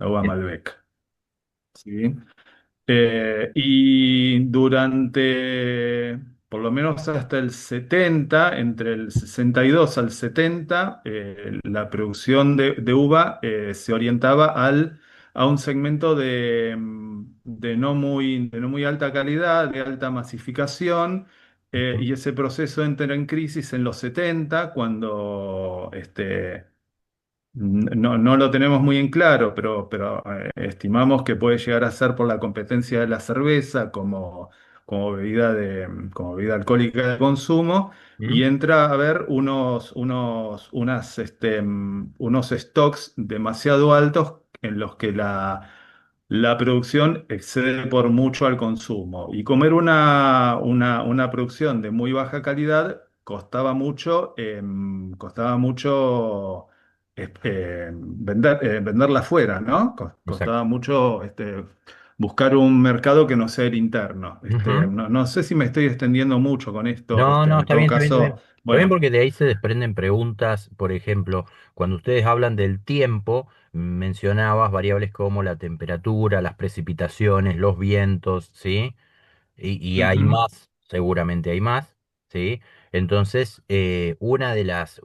la uva Bien. Malbec. ¿Sí? Y durante, por lo menos hasta el 70, entre el 62 al 70, la producción de uva se orientaba a un segmento de no muy alta calidad, de alta masificación, Ujú, y ese proceso entra en crisis en los 70, cuando no, no lo tenemos muy en claro, pero estimamos que puede llegar a ser por la competencia de la cerveza como como bebida alcohólica de consumo, y ujú, entra a haber unos stocks demasiado altos en los que la producción excede por mucho al consumo. Y como era una producción de muy baja calidad, costaba mucho venderla afuera, ¿no? exacto. Costaba mucho buscar un mercado que no sea el interno. Ujú. No, no sé si me estoy extendiendo mucho con esto. No, no, En está todo bien, está bien, está caso, bien. Está bien bueno. porque de ahí se desprenden preguntas, por ejemplo, cuando ustedes hablan del tiempo, mencionabas variables como la temperatura, las precipitaciones, los vientos, ¿sí? Y hay Ujú. más, seguramente hay más, ¿sí? Entonces, una de las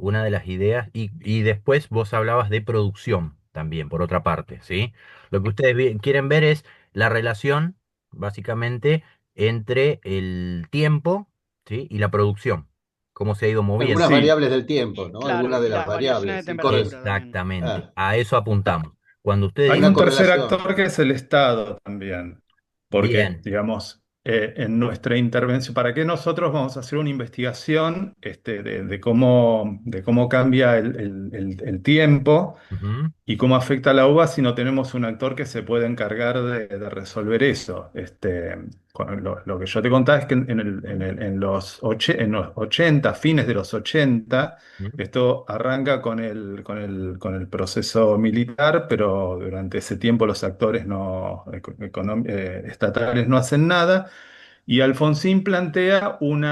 ideas, y después vos hablabas de producción también, por otra parte, ¿sí? Lo que ustedes quieren ver es la relación, básicamente, entre el tiempo, ¿sí? Y la producción, cómo se ha ido moviendo. Algunas Sí, variables del tiempo, ¿no? Claro, Algunas de y las las variaciones de variables. Y temperatura también. Exactamente, ah, a eso apuntamos. Cuando ustedes hay dicen, una un tercer correlación. actor que es el Estado también, porque, bien, digamos, en nuestra intervención, ¿para qué nosotros vamos a hacer una investigación de cómo cambia el tiempo ujú, y cómo afecta a la uva si no tenemos un actor que se pueda encargar de resolver eso? Lo que yo te contaba es que en los 80, fines de los 80, ujú, esto arranca con el proceso militar, pero durante ese tiempo los actores estatales no hacen nada. Y Alfonsín plantea un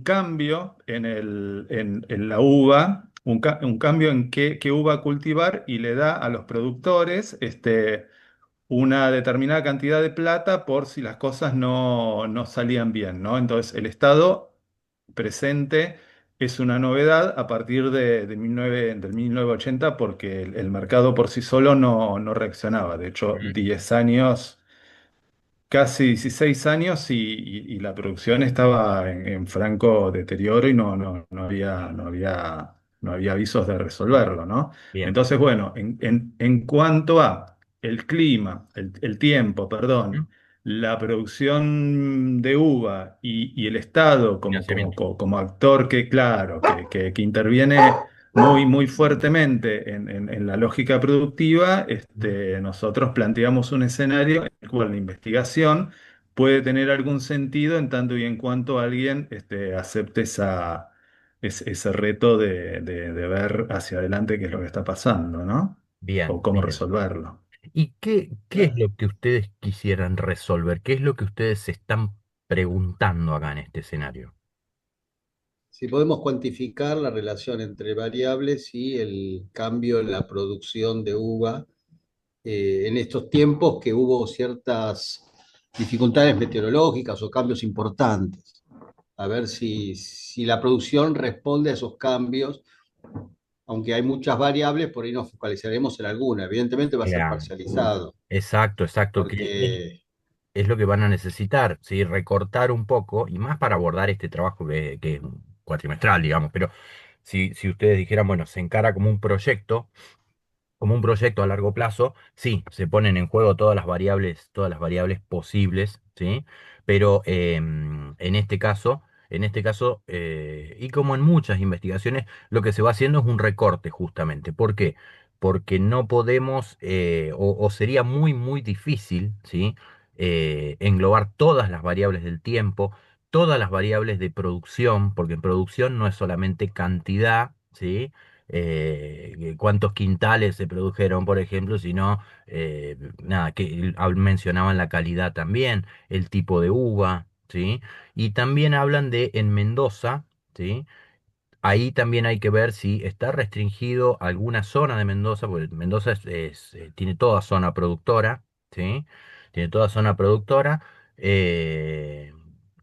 cambio en la uva, un cambio en qué uva cultivar, y le da a los productores una determinada cantidad de plata por si las cosas no salían bien, ¿no? Entonces, el Estado presente es una novedad a partir del 1980, porque el mercado por sí solo no reaccionaba. De hecho, ujú, 10 años, casi 16 años, y la producción estaba en franco deterioro, y no había avisos de resolverlo, ¿no? bien, Entonces, bueno, en cuanto a el clima, el tiempo, ujú, perdón, la producción de uva y el Estado financiamiento. como actor que, claro, que interviene muy fuertemente en la lógica productiva, nosotros planteamos un escenario en el cual la investigación puede tener algún sentido en tanto y en cuanto alguien acepte ese reto de ver hacia adelante qué es lo que está pasando, ¿no? O Bien, cómo bien. resolverlo. ¿Y qué es lo que ustedes quisieran resolver? ¿Qué es lo que ustedes se están preguntando acá en este escenario? Si podemos cuantificar la relación entre variables y el cambio en la producción de uva en estos tiempos que hubo ciertas dificultades meteorológicas o cambios importantes. A ver si la producción responde a esos cambios, aunque hay muchas variables, por ahí nos focalizaremos en alguna. Evidentemente va a ser Claro. parcializado, Exacto, exacto, que porque es lo que van a necesitar, ¿sí? Recortar un poco, y más para abordar este trabajo que es cuatrimestral, digamos, pero si ustedes dijeran, bueno, se encara como un proyecto a largo plazo, sí, se ponen en juego todas las variables posibles, ¿sí? Pero y como en muchas investigaciones, lo que se va haciendo es un recorte justamente. ¿Por qué? Porque no podemos, o sería muy, muy difícil, ¿sí? Englobar todas las variables del tiempo, todas las variables de producción, porque en producción no es solamente cantidad, ¿sí? Cuántos quintales se produjeron, por ejemplo, sino, nada, que mencionaban la calidad también, el tipo de uva, ¿sí? Y también hablan de en Mendoza, ¿sí? ahí también hay que ver si está restringido alguna zona de Mendoza, porque Mendoza tiene toda zona productora, ¿sí? Tiene toda zona productora. eh,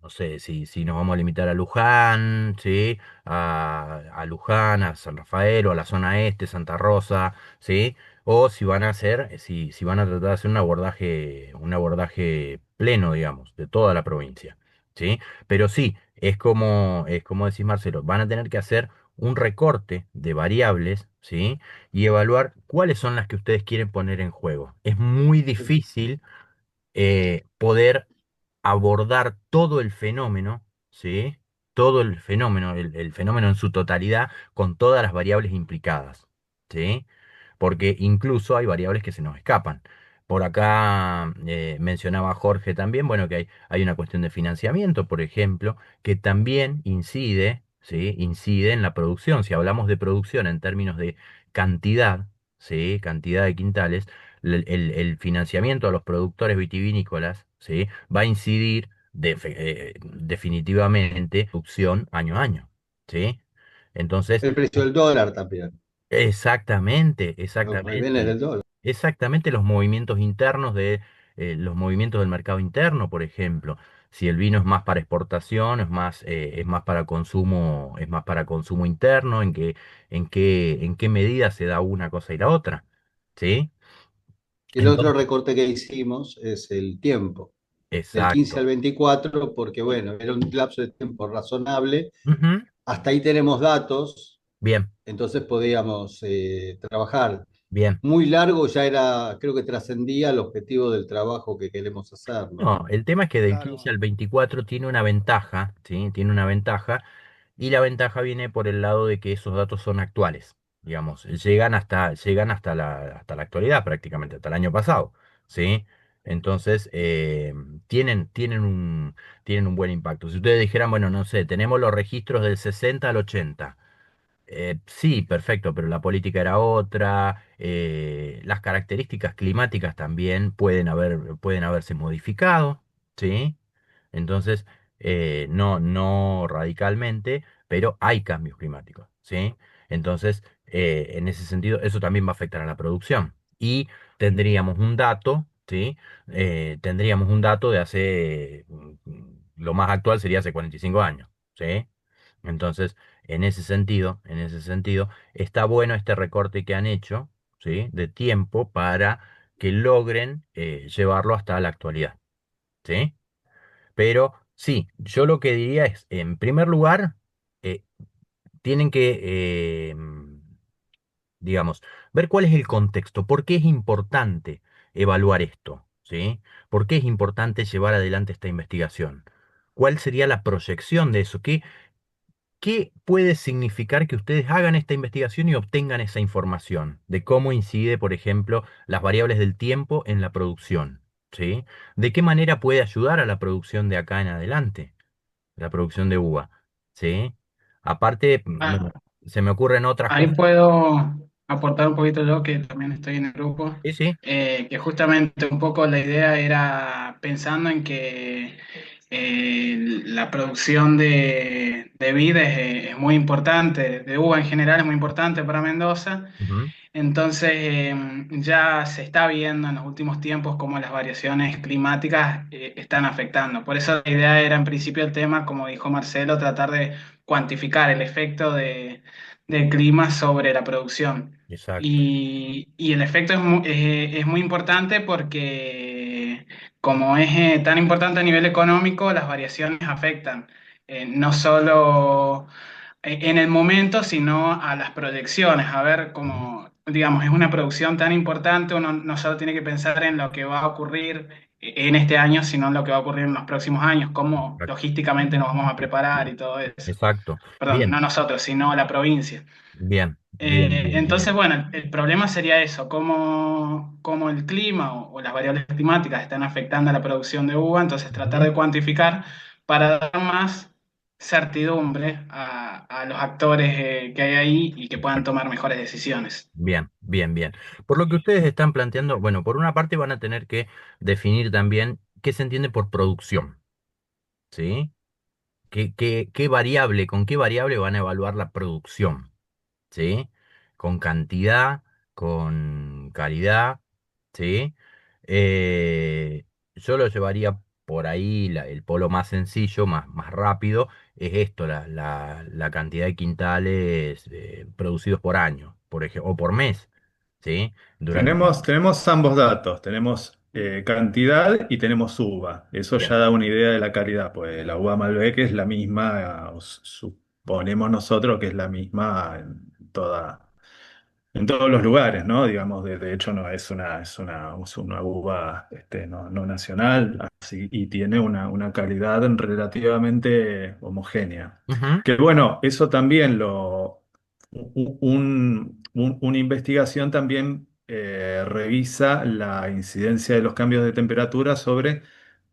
no sé si nos vamos a limitar a Luján, ¿sí? A Luján, a San Rafael o a la zona este, Santa Rosa, ¿sí? O si van a hacer, si van a tratar de hacer un abordaje pleno, digamos, de toda la provincia, ¿sí? Pero sí, es como decís Marcelo, van a tener que hacer un recorte de variables, ¿sí? Y evaluar cuáles son las que ustedes quieren poner en juego. Es muy difícil poder abordar todo el fenómeno, ¿sí? Todo el fenómeno en su totalidad, con todas las variables implicadas, ¿sí? Porque incluso hay variables que se nos escapan. Por acá mencionaba Jorge también, bueno, que hay una cuestión de financiamiento, por ejemplo, que también incide, ¿sí? Incide en la producción. Si hablamos de producción en términos de cantidad, ¿sí? Cantidad de quintales, el financiamiento a los productores vitivinícolas, ¿sí? Va a incidir definitivamente producción año a año, ¿sí? Entonces, El precio del dólar también, exactamente, los vaivenes exactamente, del dólar. exactamente los movimientos internos los movimientos del mercado interno, por ejemplo. Si el vino es más para exportación, es más para consumo, es más para consumo interno, en qué medida se da una cosa y la otra, ¿sí? Y el otro Entonces, recorte que hicimos es el tiempo, del 15 al exacto. 24, porque bueno, era un lapso de tiempo razonable. Ujú. Hasta ahí tenemos datos, Bien, entonces podíamos trabajar. bien. Muy largo ya era, creo que trascendía el objetivo del trabajo que queremos hacer, ¿no? No, el tema es que del 15 Claro. al 24 tiene una ventaja, ¿sí? Tiene una ventaja, y la ventaja viene por el lado de que esos datos son actuales, digamos, llegan hasta la actualidad prácticamente, hasta el año pasado, ¿sí? Entonces, tienen un buen impacto. Si ustedes dijeran, bueno, no sé, tenemos los registros del 60 al 80. Sí, perfecto, pero la política era otra, las características climáticas también pueden haberse modificado, ¿sí? Entonces, no radicalmente, pero hay cambios climáticos, ¿sí? Entonces, en ese sentido, eso también va a afectar a la producción. Y tendríamos un dato, ¿sí? Tendríamos un dato de lo más actual sería hace 45 años, ¿sí? Entonces, en ese sentido, está bueno este recorte que han hecho, ¿sí? De tiempo para que logren llevarlo hasta la actualidad, ¿sí? Pero sí, yo lo que diría es, en primer lugar, eh, tienen que, digamos, ver cuál es el contexto, por qué es importante evaluar esto, ¿sí? ¿Por qué es importante llevar adelante esta investigación? ¿Cuál sería la proyección de eso? ¿Qué puede significar que ustedes hagan esta investigación y obtengan esa información de cómo incide, por ejemplo, las variables del tiempo en la producción? ¿Sí? ¿De qué manera puede ayudar a la producción de acá en adelante, la producción de uva? ¿Sí? Aparte, Ah, bueno, se me ocurren otras ahí cosas. puedo aportar un poquito yo, que también estoy en el grupo, Sí, sí. que justamente un poco la idea era pensando en que la producción de vid es muy importante, de uva en general es muy importante para Mendoza. Ujú. Entonces, ya se está viendo en los últimos tiempos cómo las variaciones climáticas están afectando. Por eso la idea era en principio el tema, como dijo Marcelo, tratar de cuantificar el efecto del clima sobre la producción. Exacto. Y el efecto es muy importante porque como es tan importante a nivel económico, las variaciones afectan no solo en el momento, sino a las proyecciones. A ver, Ujú. como, digamos, es una producción tan importante, uno no solo tiene que pensar en lo que va a ocurrir en este año, sino en lo que va a ocurrir en los próximos años, cómo Exacto. logísticamente nos vamos a preparar y todo eso. Exacto. Perdón, Bien, no nosotros, sino la provincia. bien, bien, bien, Entonces, bien. bueno, el problema sería eso, cómo el clima o las variables climáticas están afectando a la producción de uva, entonces tratar Ujú. de cuantificar para dar más certidumbre a los actores que hay ahí y que puedan Exacto. tomar mejores decisiones. Bien, bien, bien. Por lo que ustedes están planteando, bueno, por una parte van a tener que definir también qué se entiende por producción, ¿sí? qué variable, con qué variable van a evaluar la producción, ¿sí? Con cantidad, con calidad, ¿sí? Eh, yo lo llevaría por ahí, el polo más sencillo, más rápido, es esto, la cantidad de quintales producidos por año, por ejemplo, o por mes, ¿sí? Durante... Tenemos ambos datos, tenemos cantidad y tenemos uva. Eso Bien. ya da una idea de la calidad, pues la uva Malbec es la misma, suponemos nosotros que es la misma en todos los lugares, ¿no? Digamos, de hecho no es una uva no nacional, así, y tiene una calidad relativamente homogénea. Ujú, Que bueno, eso también una investigación también revisa la incidencia de los cambios de temperatura sobre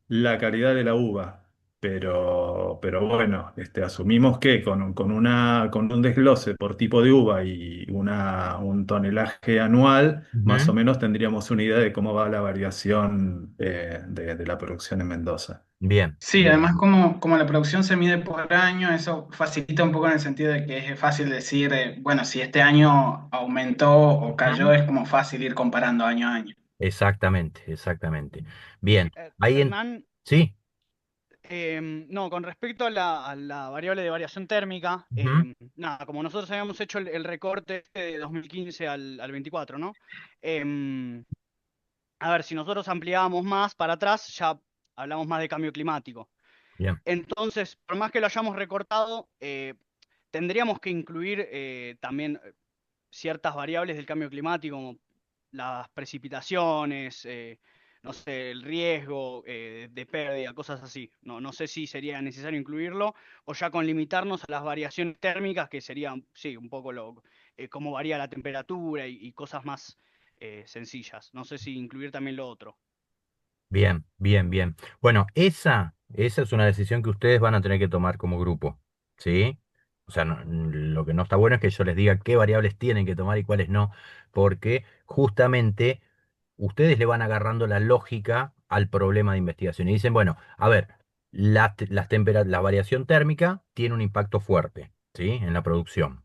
la calidad de la uva. Pero bueno, asumimos que con un desglose por tipo de uva y un tonelaje anual, más o ujú. menos tendríamos una idea de cómo va la variación de la producción en Mendoza. Bien, Sí, bien. además como la producción se mide por año, eso facilita un poco en el sentido de que es fácil decir, bueno, si este año aumentó o cayó, Ujú. es como fácil ir comparando año a año. Exactamente, exactamente. Bien, ahí en... Hernán, Sí. no, con respecto a la variable de variación térmica, Ujú. nada, como nosotros habíamos hecho el recorte de 2015 al 24, ¿no? Em, a ver, si nosotros ampliábamos más para atrás, ya hablamos más de cambio climático. Bien. Entonces, por más que lo hayamos recortado, tendríamos que incluir también ciertas variables del cambio climático, como las precipitaciones, no sé, el riesgo de pérdida, cosas así. No, no sé si sería necesario incluirlo o ya con limitarnos a las variaciones térmicas, que serían, sí, un poco cómo varía la temperatura y cosas más sencillas. No sé si incluir también lo otro. Bien, bien, bien. Bueno, esa es una decisión que ustedes van a tener que tomar como grupo, ¿sí? O sea, lo que no está bueno es que yo les diga qué variables tienen que tomar y cuáles no, porque justamente ustedes le van agarrando la lógica al problema de investigación y dicen, bueno, a ver, la variación térmica tiene un impacto fuerte, ¿sí? En la producción.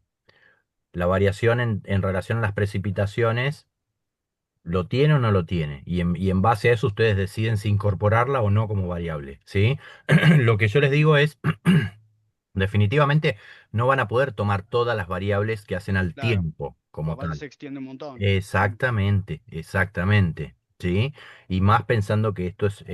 La variación en relación a las precipitaciones ¿lo tiene o no lo tiene? Y en base a eso ustedes deciden si incorporarla o no como variable, ¿sí? Lo que yo les digo es, definitivamente no van a poder tomar todas las variables que hacen al Claro, tiempo porque como aparte tal. se extiende un montón. Mm, Exactamente, exactamente, ¿sí? Y más pensando que esto es,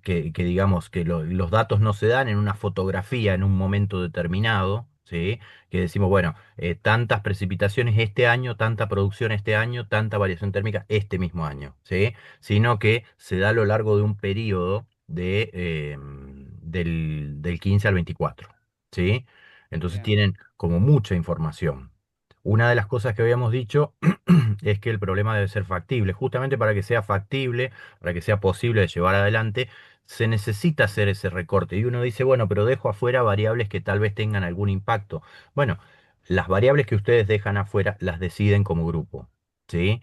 que digamos, que los datos no se dan en una fotografía en un momento determinado, ¿sí? Que decimos, bueno, tantas precipitaciones este año, tanta producción este año, tanta variación térmica este mismo año, ¿sí? Sino que se da a lo largo de un periodo del 15 al 24, ¿sí? Entonces bien, tienen como mucha información. Una de las cosas que habíamos dicho es que el problema debe ser factible. Justamente para que sea factible, para que sea posible de llevar adelante, se necesita hacer ese recorte. Y uno dice, bueno, pero dejo afuera variables que tal vez tengan algún impacto. Bueno, las variables que ustedes dejan afuera las deciden como grupo, ¿sí?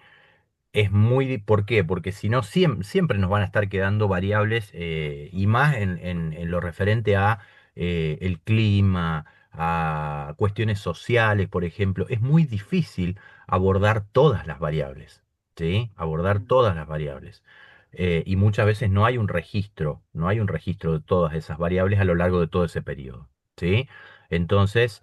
¿Por qué? Porque si no, siempre nos van a estar quedando variables y más en lo referente a el clima, a cuestiones sociales, por ejemplo. Es muy difícil abordar todas las variables, ¿sí? Abordar mm, todas las variables. Y muchas veces no hay un registro de todas esas variables a lo largo de todo ese periodo, ¿sí? Entonces,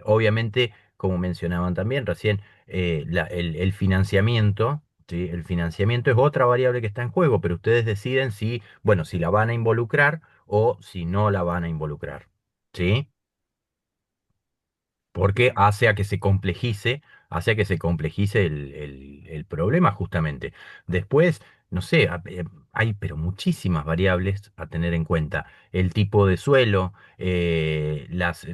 obviamente, como mencionaban también recién, el financiamiento, ¿sí? El financiamiento es otra variable que está en juego, pero ustedes deciden si, bueno, si la van a involucrar o si no la van a involucrar, ¿sí? Porque bien. hace a que se complejice el problema justamente. Después, no sé, hay pero muchísimas variables a tener en cuenta. El tipo de suelo,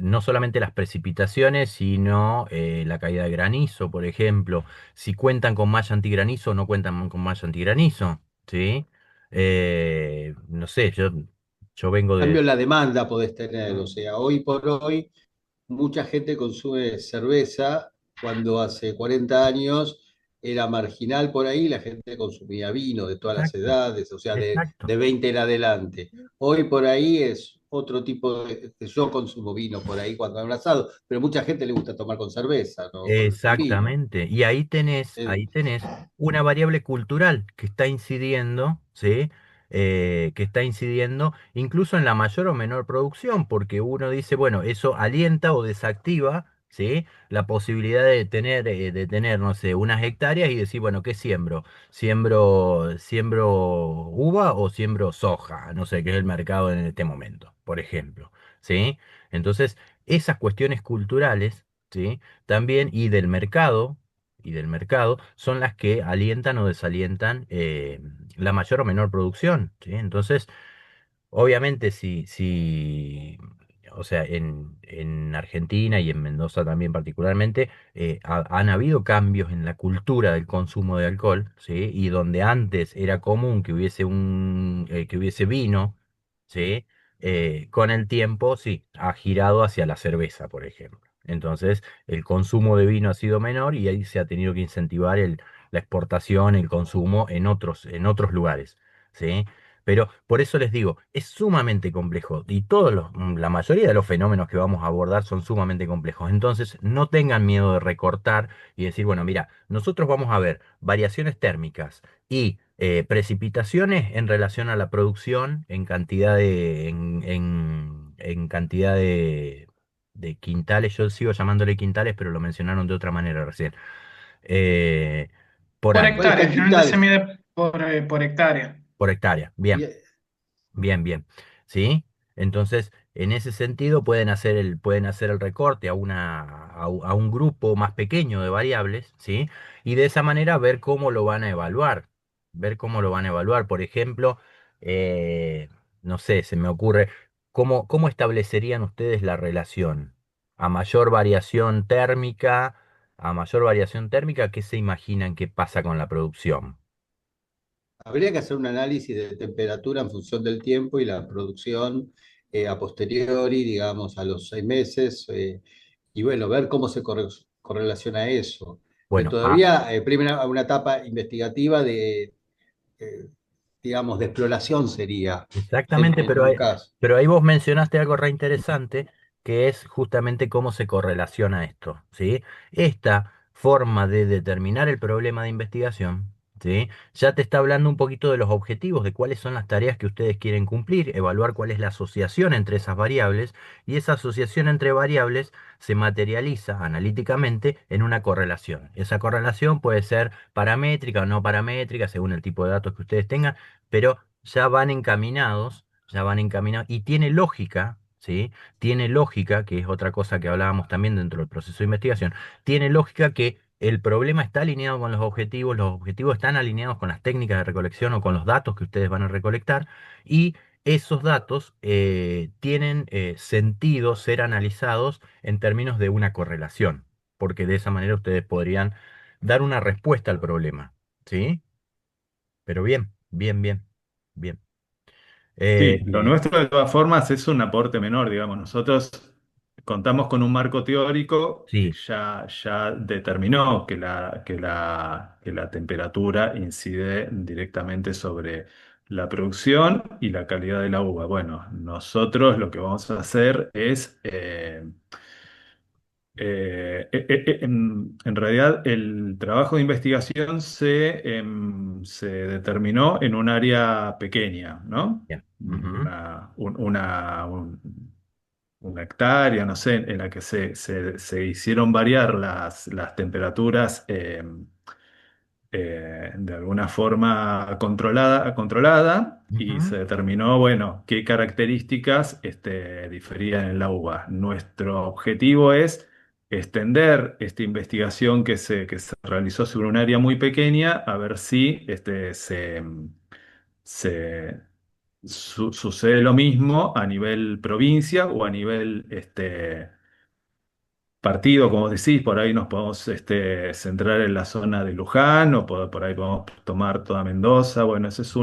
no solamente las precipitaciones, sino la caída de granizo, por ejemplo, si cuentan con malla antigranizo o no cuentan con malla antigranizo, ¿sí? No sé, yo vengo En cambio, de... la demanda podés tener, o Ah, sea, hoy por hoy mucha gente consume cerveza cuando hace 40 años era marginal por ahí, la gente consumía vino de todas las Exacto, edades, o sea, exacto. de 20 en adelante. Hoy por ahí es otro tipo yo consumo vino por ahí cuando hay un asado, pero mucha gente le gusta tomar con cerveza, no con vino. Exactamente. Y Eh, ahí tenés una variable cultural que está incidiendo, ¿sí? Que está incidiendo incluso en la mayor o menor producción, porque uno dice, bueno, eso alienta o desactiva, ¿sí? La posibilidad de tener, no sé, unas hectáreas y decir, bueno, ¿qué siembro? ¿Siembro uva o siembro soja? No sé, qué es el mercado en este momento, por ejemplo, ¿sí? Entonces, esas cuestiones culturales, ¿sí? También y del mercado son las que alientan o desalientan la mayor o menor producción, ¿sí? Entonces, obviamente, o sea, en Argentina y en Mendoza también particularmente, han habido cambios en la cultura del consumo de alcohol, ¿sí? Y donde antes era común que hubiese vino, ¿sí? Con el tiempo, sí, ha girado hacia la cerveza, por ejemplo. Entonces, el consumo de vino ha sido menor y ahí se ha tenido que incentivar la exportación, el consumo en otros lugares, ¿sí? Pero por eso les digo, es sumamente complejo y la mayoría de los fenómenos que vamos a abordar son sumamente complejos. Entonces, no tengan miedo de recortar y decir, bueno, mira, nosotros vamos a ver variaciones térmicas y precipitaciones en relación a la producción en cantidad en cantidad de quintales. Yo sigo llamándole quintales, pero lo mencionaron de otra manera recién. Eh, por Por año, bueno, está hectárea, en generalmente se quintales. mide por hectárea. por hectárea. Y, Bien. Bien, bien. ¿Sí? Entonces, en ese sentido pueden hacer el recorte a un grupo más pequeño de variables, ¿sí? Y de esa manera ver cómo lo van a evaluar. Ver cómo lo van a evaluar. Por ejemplo, eh, no sé, se me ocurre, ¿cómo establecerían ustedes la relación? A mayor variación térmica, ¿qué se imaginan que pasa con la producción? habría que hacer un análisis de temperatura en función del tiempo y la producción a posteriori, digamos, a los 6 meses, y bueno, ver cómo se correlaciona eso. Bueno, Todavía, primero, una etapa investigativa eh, digamos, de exploración sería exactamente, en un caso. pero ahí vos mencionaste algo re interesante, que es justamente cómo se correlaciona esto, ¿sí? Esta forma de determinar el problema de investigación, ¿sí? Ya te está hablando un poquito de los objetivos, de cuáles son las tareas que ustedes quieren cumplir, evaluar cuál es la asociación entre esas variables, y esa asociación entre variables se materializa analíticamente en una correlación. Esa correlación puede ser paramétrica o no paramétrica, según el tipo de datos que ustedes tengan, pero ya van encaminados y tiene lógica, ¿sí? Tiene lógica, que es otra cosa que hablábamos también dentro del proceso de investigación, tiene lógica que el problema está alineado con los objetivos están alineados con las técnicas de recolección o con los datos que ustedes van a recolectar y esos datos tienen sentido ser analizados en términos de una correlación, porque de esa manera ustedes podrían dar una respuesta al problema, ¿sí? Pero bien, bien, bien, bien. Sí, lo Eh, nuestro de todas formas es un aporte menor, digamos. Nosotros contamos con un marco teórico que sí, ya determinó que la temperatura incide directamente sobre la producción y la calidad de la uva. Bueno, nosotros lo que vamos a hacer es en realidad, el trabajo de investigación se determinó en un área pequeña, ¿no? ya. Ujú, Una hectárea, no sé, en la que se hicieron variar las temperaturas de alguna forma controlada y ujú, se determinó, bueno, qué características diferían en la uva. Nuestro objetivo es extender esta investigación que se realizó sobre un área muy pequeña a ver si se- sucede lo mismo a nivel provincia o a nivel partido, como decís, por ahí nos podemos centrar en la zona de Luján o por ahí podemos tomar toda Mendoza. Bueno, eso es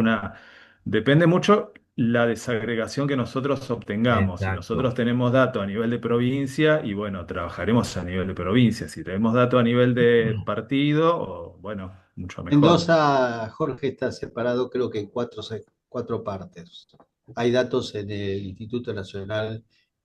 depende mucho la desagregación que nosotros obtengamos. Si exacto. nosotros tenemos datos a nivel de provincia, y bueno, trabajaremos a nivel de provincia. Si tenemos datos a nivel de partido, bueno, mucho mejor. Mendoza, Jorge, está separado creo que en cuatro partes. hay datos en el Instituto Nacional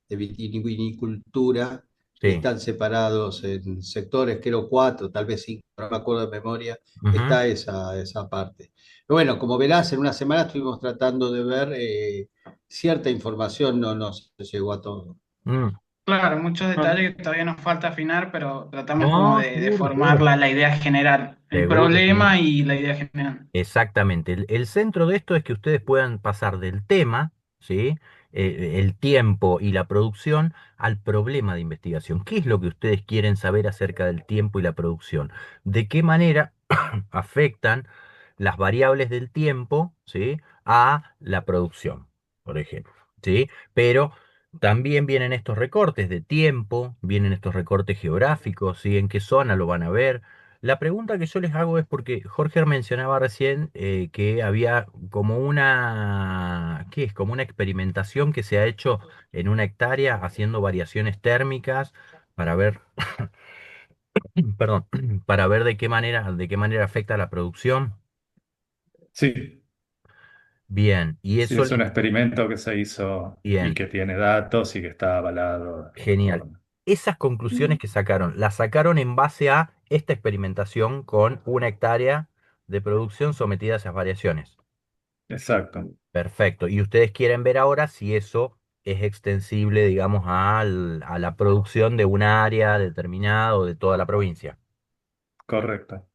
de Vitivinicultura que Sí. están separados en sectores, creo cuatro, tal vez cinco, no me acuerdo de memoria, Ujú. está esa parte. Pero bueno, como verás, en una semana estuvimos tratando de ver cierta información, no nos llegó a todo. Mm. Claro, muchos detalles que todavía nos falta afinar, pero tratamos como No, de seguro, formar seguro. la idea general, el Seguro, sí. problema y la idea general. Exactamente. El centro de esto es que ustedes puedan pasar del tema, ¿sí? El tiempo y la producción al problema de investigación. ¿Qué es lo que ustedes quieren saber acerca del tiempo y la producción? ¿De qué manera afectan las variables del tiempo, ¿sí? A la producción, por ejemplo, ¿sí? Pero también vienen estos recortes de tiempo, vienen estos recortes geográficos, ¿sí? ¿En qué zona lo van a ver? La pregunta que yo les hago es porque Jorge mencionaba recién que había como una, ¿qué es? Como una experimentación que se ha hecho en una hectárea haciendo variaciones térmicas para ver, perdón, para ver de qué manera afecta la producción. Sí, Bien, y sí, eso es un les, experimento que se hizo y bien, que tiene datos y que está avalado genial. por... Esas conclusiones que sacaron, las sacaron en base a esta experimentación con una hectárea de producción sometida a esas variaciones. Exacto, Perfecto. Y ustedes quieren ver ahora si eso es extensible, digamos, a la producción de un área determinada o de toda la provincia. correcto.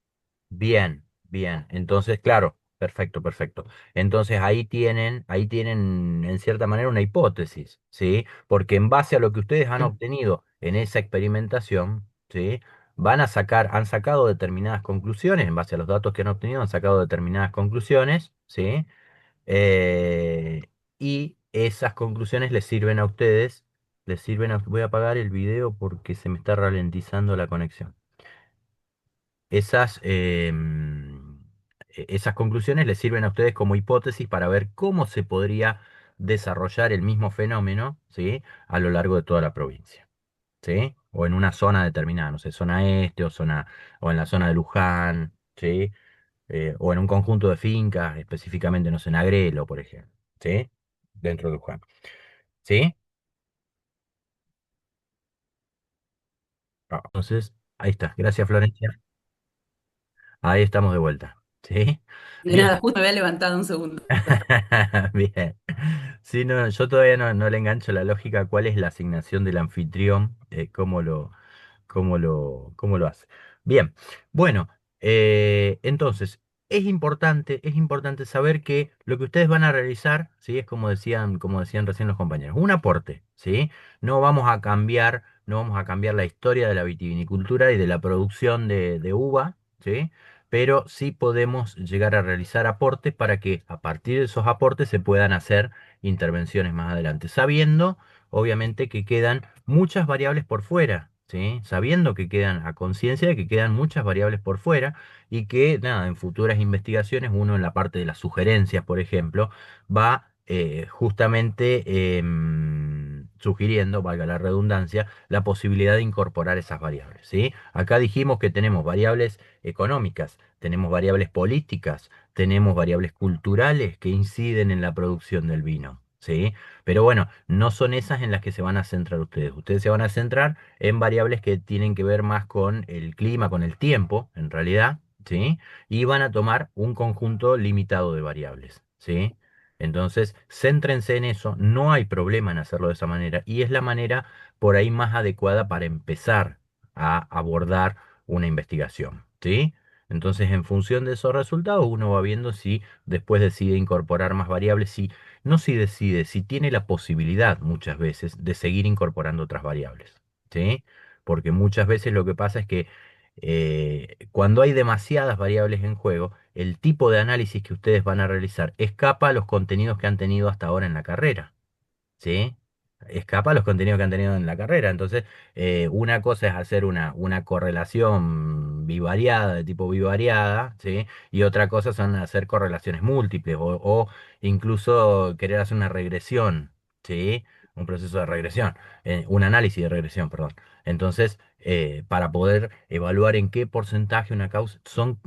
Bien, bien. Entonces, claro, perfecto, perfecto. Entonces ahí tienen en cierta manera una hipótesis, ¿sí? Porque en base a lo que ustedes han obtenido en esa experimentación, ¿sí? Han sacado determinadas conclusiones, en base a los datos que han obtenido, han sacado determinadas conclusiones, ¿sí? Eh, y esas conclusiones les sirven a ustedes, voy a apagar el video porque se me está ralentizando la conexión. Esas, esas conclusiones les sirven a ustedes como hipótesis para ver cómo se podría desarrollar el mismo fenómeno, ¿sí? A lo largo de toda la provincia, ¿sí? O en una zona determinada, no sé, zona este o en la zona de Luján, ¿sí? O en un conjunto de fincas, específicamente, no sé, en Agrelo, por ejemplo, ¿sí? Dentro de Luján, ¿sí? Ah, entonces, ahí está. Gracias, Florencia. Ahí estamos de vuelta, ¿sí? De Bien. nada, justo me había levantado un segundo. Bien. Sí, no, yo todavía no le engancho la lógica cuál es la asignación del anfitrión, cómo lo hace. Bien, bueno, entonces, es importante saber que lo que ustedes van a realizar, ¿sí? Es como decían recién los compañeros, un aporte, ¿sí? No vamos a cambiar la historia de la vitivinicultura y de la producción de uva, ¿sí? Pero sí podemos llegar a realizar aportes para que a partir de esos aportes se puedan hacer intervenciones más adelante, sabiendo obviamente que quedan muchas variables por fuera, ¿sí? Sabiendo que quedan, a conciencia de que quedan muchas variables por fuera y que, nada, en futuras investigaciones, uno en la parte de las sugerencias, por ejemplo, va justamente sugiriendo, valga la redundancia, la posibilidad de incorporar esas variables, ¿sí? Acá dijimos que tenemos variables económicas, tenemos variables políticas, tenemos variables culturales que inciden en la producción del vino, ¿sí? Pero bueno, no son esas en las que se van a centrar ustedes. Ustedes se van a centrar en variables que tienen que ver más con el clima, con el tiempo, en realidad, ¿sí? Y van a tomar un conjunto limitado de variables, ¿sí? Entonces, céntrense en eso, no hay problema en hacerlo de esa manera y es la manera por ahí más adecuada para empezar a abordar una investigación, ¿sí? Entonces, en función de esos resultados, uno va viendo si después decide incorporar más variables, si no si decide, si tiene la posibilidad muchas veces de seguir incorporando otras variables, ¿sí? Porque muchas veces lo que pasa es que cuando hay demasiadas variables en juego, el tipo de análisis que ustedes van a realizar escapa a los contenidos que han tenido hasta ahora en la carrera. ¿Sí? Escapa a los contenidos que han tenido en la carrera. Entonces, una cosa es hacer una correlación bivariada, de tipo bivariada, ¿sí? Y otra cosa son hacer correlaciones múltiples o incluso querer hacer una regresión, ¿sí? Un proceso de regresión, un análisis de regresión, perdón. Entonces, para poder evaluar en qué porcentaje una causa son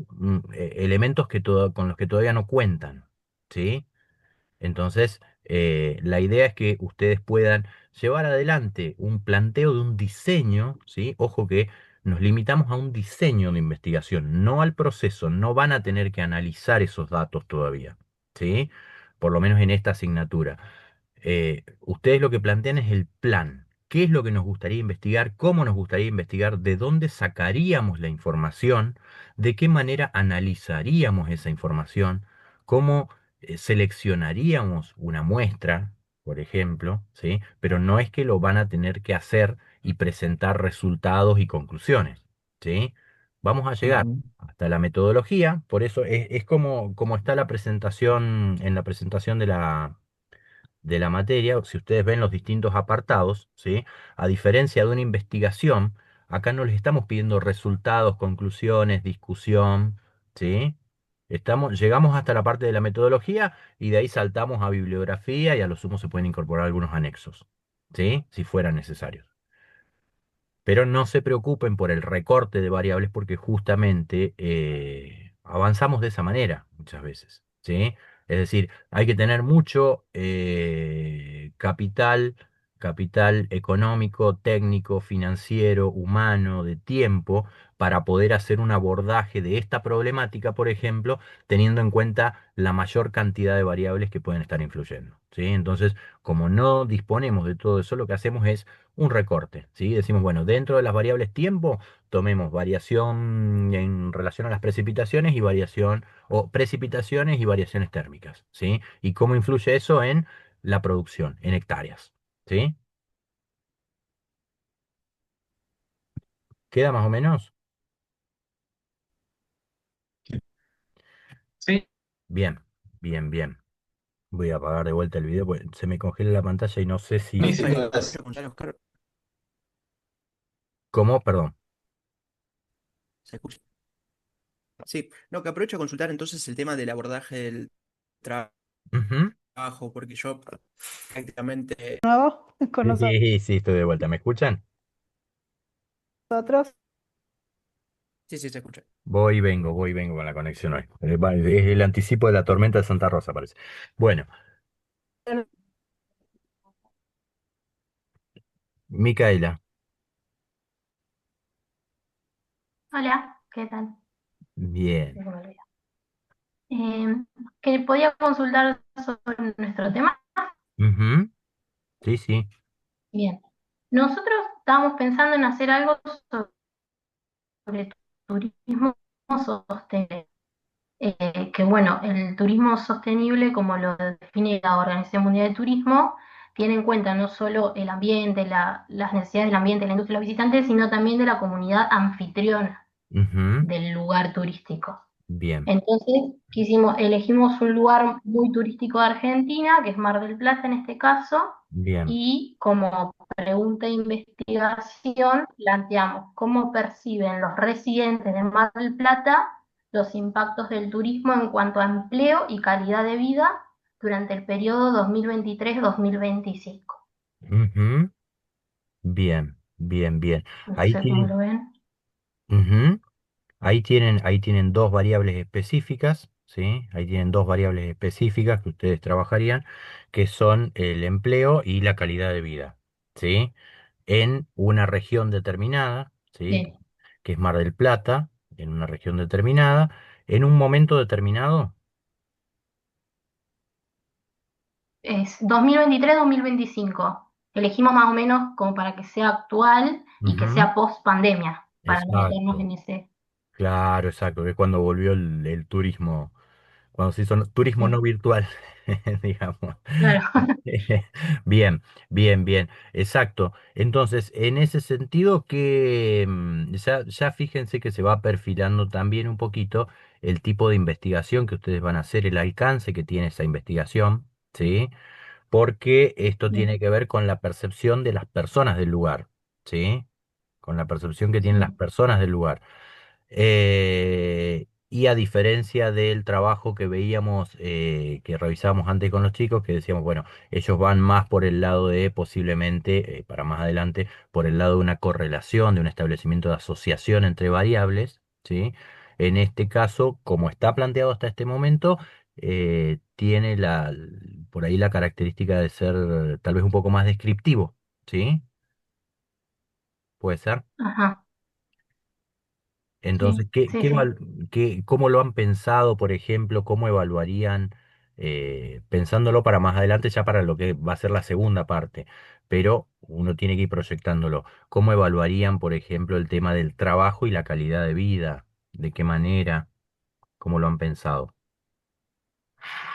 elementos con los que todavía no cuentan, ¿sí? Entonces, La idea es que ustedes puedan llevar adelante un planteo de un diseño, ¿sí? Ojo que nos limitamos a un diseño de investigación, no al proceso, no van a tener que analizar esos datos todavía, ¿sí? Por lo menos en esta asignatura. Ustedes lo que plantean es el plan. ¿Qué es lo que nos gustaría investigar? ¿Cómo nos gustaría investigar? ¿De dónde sacaríamos la información? ¿De qué manera analizaríamos esa información? ¿Cómo seleccionaríamos una muestra, por ejemplo? ¿Sí? Pero no es que lo van a tener que hacer y presentar resultados y conclusiones, ¿sí? Vamos a llegar Ujú. hasta la metodología, por eso es como está la presentación, en la presentación de la materia, si ustedes ven los distintos apartados, ¿sí? A diferencia de una investigación, acá no les estamos pidiendo resultados, conclusiones, discusión, ¿sí? Llegamos hasta la parte de la metodología y de ahí saltamos a bibliografía y a lo sumo se pueden incorporar algunos anexos, ¿sí? Si fueran necesarios. Pero no se preocupen por el recorte de variables porque justamente avanzamos de esa manera muchas veces, ¿sí? Es decir, hay que tener mucho capital económico, técnico, financiero, humano, de tiempo, para poder hacer un abordaje de esta problemática, por ejemplo, teniendo en cuenta la mayor cantidad de variables que pueden estar influyendo, ¿sí? Entonces, como no disponemos de todo eso, lo que hacemos es un recorte, ¿sí? Decimos, bueno, dentro de las variables tiempo, tomemos variación en relación a las precipitaciones y variación, o precipitaciones y variaciones térmicas, ¿sí? Y cómo influye eso en la producción, en hectáreas, ¿sí? ¿Queda más o menos? Sí, Bien, bien, bien. Voy a apagar de vuelta el video porque se me congela la pantalla y no sé si... buenísimo. Muchísimas Preguntar, Oscar, ¿Cómo? Perdón. ¿se escucha? Sí, no, que aprovecho a consultar entonces el tema del abordaje del Ujú. trabajo, porque yo prácticamente Nuevo con Sí, sí, estoy de vuelta. ¿Me escuchan? nosotros. sí, sí, se escucha. Voy y vengo con la conexión hoy. Es el anticipo de la tormenta de Santa Rosa, parece. Bueno, Micaela, Hola, ¿qué tal? bien. Se me olvidó. ¿Que podía consultar sobre nuestro tema? Ujú. Sí, sí. Bien. Nosotros estábamos pensando en hacer algo sobre turismo sostenible. Que bueno, el turismo sostenible, como lo define la Organización Mundial de Turismo, tiene en cuenta no solo el ambiente, las necesidades del ambiente, la industria de los visitantes, sino también de la comunidad anfitriona Ujú. del lugar turístico. Bien, Entonces, elegimos un lugar muy turístico de Argentina, que es Mar del Plata en este caso, bien. y como pregunta de investigación planteamos cómo perciben los residentes de Mar del Plata los impactos del turismo en cuanto a empleo y calidad de vida durante el periodo 2023-2025. Ujú. Bien, bien, bien. No Ahí sé cómo tienen, lo ven. ujú. Ahí tienen dos variables específicas, ¿sí? Ahí tienen dos variables específicas que ustedes trabajarían, que son el empleo y la calidad de vida, ¿sí? En una región determinada, ¿sí? Bien. Que es Mar del Plata, en una región determinada, en un momento determinado. Es 2023-2025. Elegimos más o menos como para que sea actual y que Ujú. sea post pandemia, para no meternos Exacto, en ese. claro, exacto, que es cuando volvió el turismo, cuando se hizo turismo no Sí, virtual, digamos. claro. Bien, bien, bien, exacto. Entonces, en ese sentido que ya fíjense que se va perfilando también un poquito el tipo de investigación que ustedes van a hacer, el alcance que tiene esa investigación, ¿sí? Porque esto tiene Bien, que ver con la percepción de las personas del lugar, ¿sí? Con la percepción que tienen las sí, personas del lugar. Y a diferencia del trabajo que veíamos, que revisábamos antes con los chicos, que decíamos, bueno, ellos van más por el lado de posiblemente, para más adelante, por el lado de una correlación, de un establecimiento de asociación entre variables, ¿sí? En este caso, como está planteado hasta este momento, tiene por ahí la característica de ser tal vez un poco más descriptivo, ¿sí? Puede ser. Ajá, Entonces, sí, sí, sí. ¿cómo lo han pensado, por ejemplo? ¿Cómo evaluarían, pensándolo para más adelante, ya para lo que va a ser la segunda parte? Pero uno tiene que ir proyectándolo. ¿Cómo evaluarían, por ejemplo, el tema del trabajo y la calidad de vida? ¿De qué manera? ¿Cómo lo han pensado?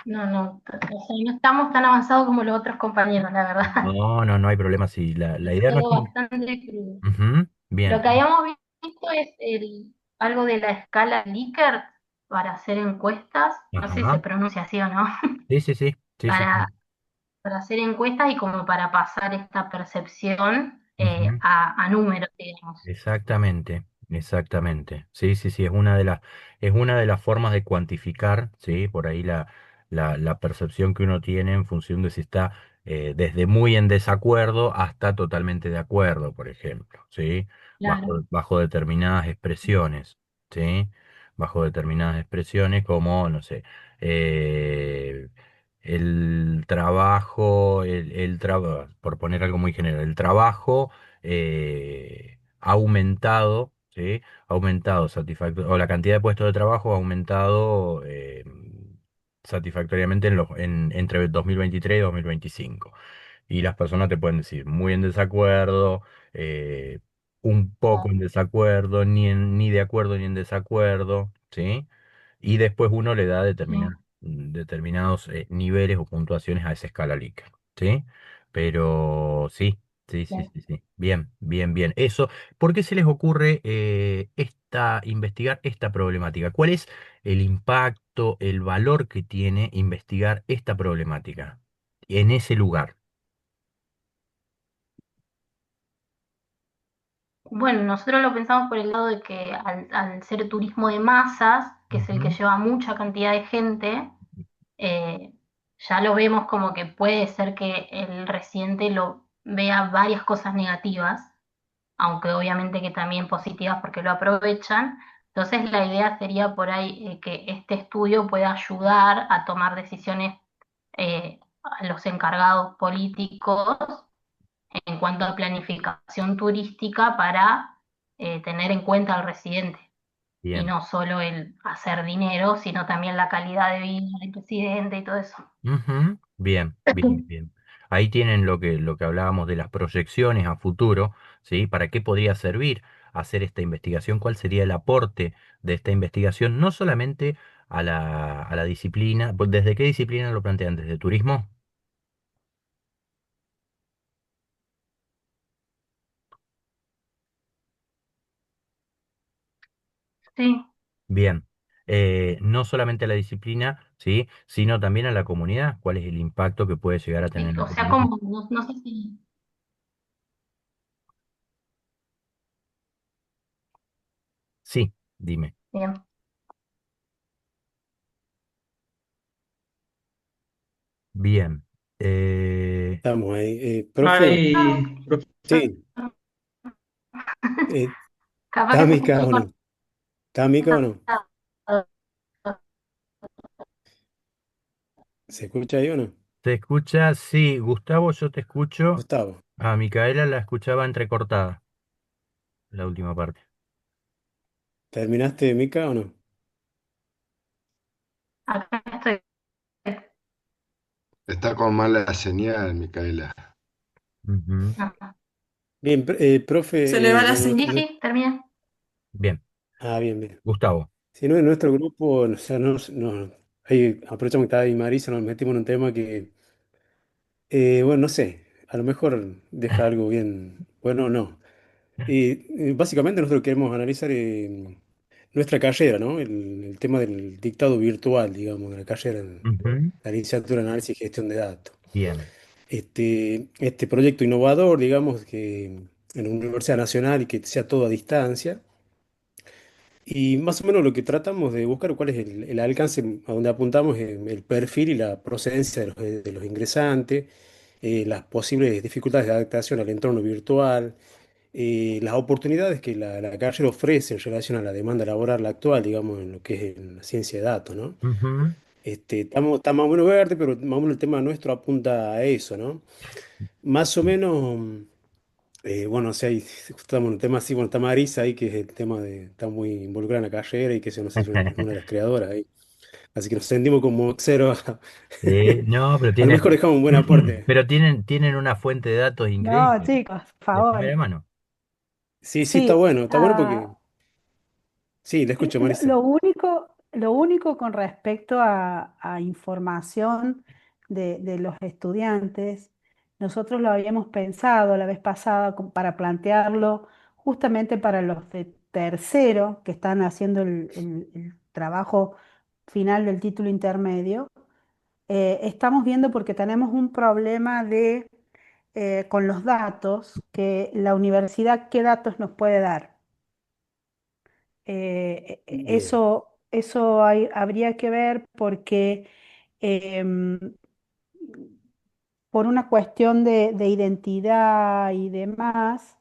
No, no, o sea, no estamos tan avanzados como los otros compañeros, la verdad. No, no, no hay problema. Sí, la Es idea no es... todo bastante crudo. Ujú, Lo bien. que habíamos visto es algo de la escala Likert para hacer encuestas, no sé si se Ajá. pronuncia así o no, Sí, sí, sí. Sí, sí, para, sí. para hacer encuestas y como para pasar esta percepción Ujú. a números, digamos. Exactamente, exactamente. Sí, sí, sí, es una de las formas de cuantificar, sí, por ahí la percepción que uno tiene en función de si está desde muy en desacuerdo hasta totalmente de acuerdo, por ejemplo, sí, Claro, bajo determinadas expresiones, sí, bajo determinadas expresiones como, no sé, eh, el trabajo, por poner algo muy general, el trabajo ha aumentado, ¿sí? Ha aumentado o la cantidad de puestos de trabajo ha aumentado satisfactoriamente entre 2023 y 2025. Y las personas te pueden decir muy en desacuerdo, un poco en desacuerdo, ni de acuerdo ni en desacuerdo, ¿sí? Y después uno le da sí. determinados niveles o puntuaciones a esa escala Likert, ¿sí? Pero sí, sí, sí, Bien. sí, sí. Bien, bien, bien. Eso, ¿por qué se les ocurre investigar esta problemática? ¿Cuál es el impacto, el valor que tiene investigar esta problemática en ese lugar? Bueno, nosotros lo pensamos por el lado de que al ser turismo de masas, que es el que Ujú, lleva mucha cantidad de gente, eh, ya lo vemos como que puede ser que el residente lo vea varias cosas negativas, aunque obviamente que también positivas porque lo aprovechan. Entonces la idea sería por ahí que este estudio pueda ayudar a tomar decisiones a los encargados políticos en cuanto a planificación turística para tener en cuenta al residente y bien. no solo el hacer dinero, sino también la calidad de vida del presidente y todo eso. Ujú, bien, bien, bien. Ahí tienen lo que hablábamos de las proyecciones a futuro, ¿sí? ¿Para qué podría servir hacer esta investigación? ¿Cuál sería el aporte de esta investigación? No solamente a la disciplina, pues, ¿desde qué disciplina lo plantean? ¿Desde turismo? Sí, Bien. No solamente a la disciplina, ¿sí? Sino también a la comunidad. ¿Cuál es el impacto que puede llegar a tener sí, en la o sea, comunidad? como, no, no sé si, Sí, dime. bien, Bien. Estamos ahí. Profe, Ay, sí, eh, capaz ¿está que se Mica escuche o no? ¿Está Mica o no? cortado. ¿Se escucha ahí o no? ¿Te escucha? Sí, Gustavo, yo te escucho. Gustavo, A Micaela la escuchaba entrecortada, la última parte. ¿terminaste Mica o no? Acá estoy. Está con mala señal, Micaela. Ujú. No. Bien, Se le profe, va la bueno, Sí, señal. sí, terminé. Bien, bien, bien. Gustavo. Si no, en nuestro grupo, o sea, ahí aprovechamos que está ahí Marisa, nos metimos en un tema que, bueno, no sé, a lo mejor deja algo bien, bueno, o no. Y básicamente nosotros queremos analizar nuestra carrera, ¿no? El tema del dictado virtual, digamos, de la carrera en Ujú. la licenciatura en análisis y gestión de datos. Bien. Este proyecto innovador, digamos, que en una universidad nacional y que sea todo a distancia. Y más o menos lo que tratamos de buscar, cuál es el alcance a donde apuntamos, el perfil y la procedencia de los ingresantes, las posibles dificultades de adaptación al entorno virtual, las oportunidades que la carrera ofrece en relación a la demanda laboral actual, digamos, en lo que es en la ciencia de datos, ¿no? Ujú. está más o menos verde, pero más o menos el tema nuestro apunta a eso, ¿no? Más o menos, bueno, o sea, estamos en un tema así, bueno, está Marisa ahí, que es el tema de, está muy involucrada en la carrera y que se no sé, es una de las creadoras ahí. Así que nos sentimos como cero, No, pero a lo tienen, mejor dejamos un buen aporte. pero tienen una fuente de datos No, increíble, chicos, por de primera favor. mano. Sí, sí, Sí, está bueno porque, sí, le escucho, Marisa. lo único con respecto a información de los estudiantes, nosotros lo habíamos pensado la vez pasada para plantearlo justamente para los de tercero que están haciendo el trabajo final del título intermedio. Estamos viendo porque tenemos un problema con los datos, que la universidad, ¿qué datos nos puede dar? Bien, Eso habría que ver porque em, por una cuestión de identidad y demás,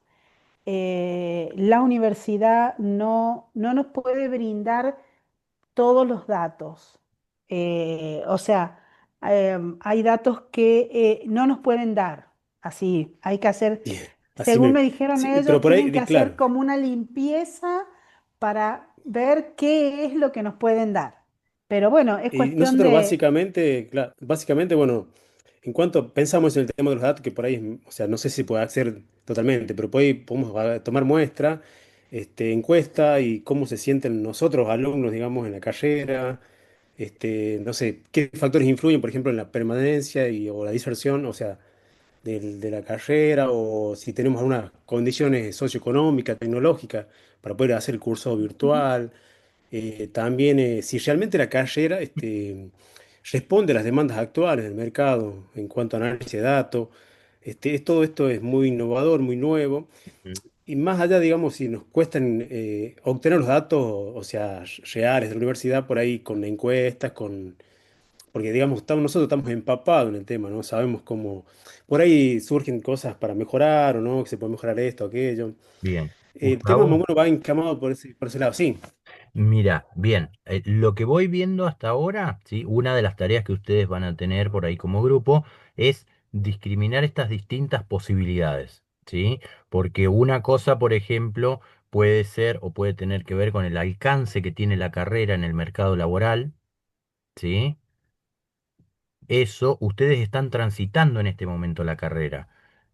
la universidad no nos puede brindar todos los datos. O sea, hay datos que no nos pueden dar. Así, hay que hacer, bien. Así según me, me dijeron sí, ellos, pero por ahí, tienen que hacer claro. como una limpieza para ver qué es lo que nos pueden dar. Pero bueno, es Y cuestión nosotros de... básicamente, básicamente, bueno, en cuanto pensamos en el tema de los datos, que por ahí, o sea, no sé si puede hacer totalmente, pero por ahí podemos tomar muestra, encuesta y cómo se sienten nosotros, alumnos, digamos, en la carrera, no sé, qué factores influyen, por ejemplo, en la permanencia o la diserción, o sea, de la carrera, o si tenemos algunas condiciones socioeconómicas, tecnológicas, para poder hacer el curso Ujú. virtual. También, si realmente la carrera responde a las demandas actuales del mercado en cuanto a análisis de datos, todo esto es muy innovador, muy nuevo, Mm. y más allá, digamos, si nos cuestan obtener los datos, o sea, reales de la universidad, por ahí con encuestas, porque, digamos, nosotros estamos empapados en el tema, ¿no? Sabemos cómo, por ahí surgen cosas para mejorar o no, que se puede mejorar esto, aquello. Bien. El tema más o Gustavo, menos va encamado por ese lado, sí, mira, bien, lo que voy viendo hasta ahora, ¿sí? Una de las tareas que ustedes van a tener por ahí como grupo es discriminar estas distintas posibilidades, ¿sí? Porque una cosa, por ejemplo, puede ser o puede tener que ver con el alcance que tiene la carrera en el mercado laboral, ¿sí? Eso, ustedes están transitando en este momento la carrera.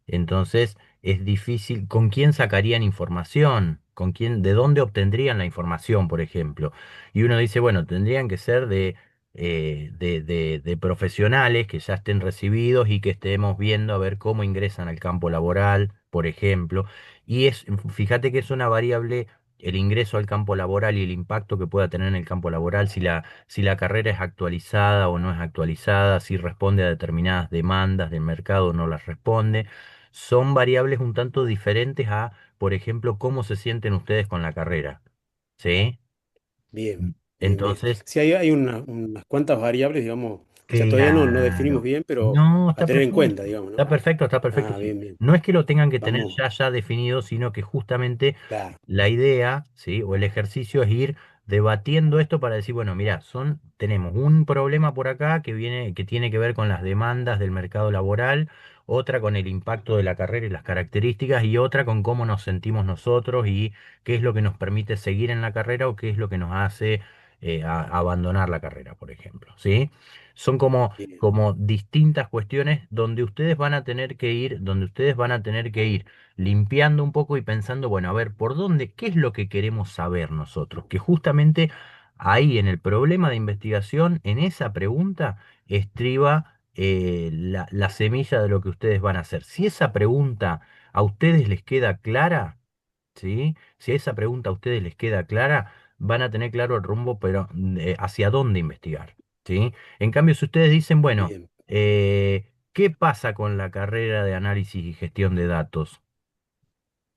Entonces, es difícil. ¿Con quién sacarían información? ¿Con quién, de dónde obtendrían la información, por ejemplo? Y uno dice, bueno, tendrían que ser de profesionales que ya estén recibidos y que estemos viendo a ver cómo ingresan al campo laboral, por ejemplo. Fíjate que es una variable el ingreso al campo laboral y el impacto que pueda tener en el campo laboral, si la carrera es actualizada o no es actualizada, si responde a determinadas demandas del mercado o no las responde. Son variables un tanto diferentes a, por ejemplo, cómo se sienten ustedes con la carrera. ¿Sí? bien, bien, bien. Entonces, Sí, hay unas cuantas variables, digamos, o sea, todavía no definimos claro. bien, pero No, a está tener en cuenta, perfecto. digamos, Está ¿no? perfecto, está perfecto. Ah, Sí. bien, bien. No es que lo tengan que tener Vamos, ya definido, sino que justamente claro, la idea, ¿sí? O el ejercicio es ir debatiendo esto para decir, bueno, mira, tenemos un problema por acá que tiene que ver con las demandas del mercado laboral, otra con el impacto de la carrera y las características, y otra con cómo nos sentimos nosotros y qué es lo que nos permite seguir en la carrera o qué es lo que nos hace abandonar la carrera, por ejemplo, ¿sí? Son bien, como distintas cuestiones donde ustedes van a tener que ir limpiando un poco y pensando, bueno, a ver, ¿por dónde? ¿Qué es lo que queremos saber nosotros? Que justamente ahí en el problema de investigación, en esa pregunta, estriba la semilla de lo que ustedes van a hacer. Si esa pregunta a ustedes les queda clara, ¿sí? Si esa pregunta a ustedes les queda clara, van a tener claro el rumbo, pero hacia dónde investigar, ¿sí? En cambio, si ustedes dicen, bueno, bien, ¿qué pasa con la carrera de análisis y gestión de datos?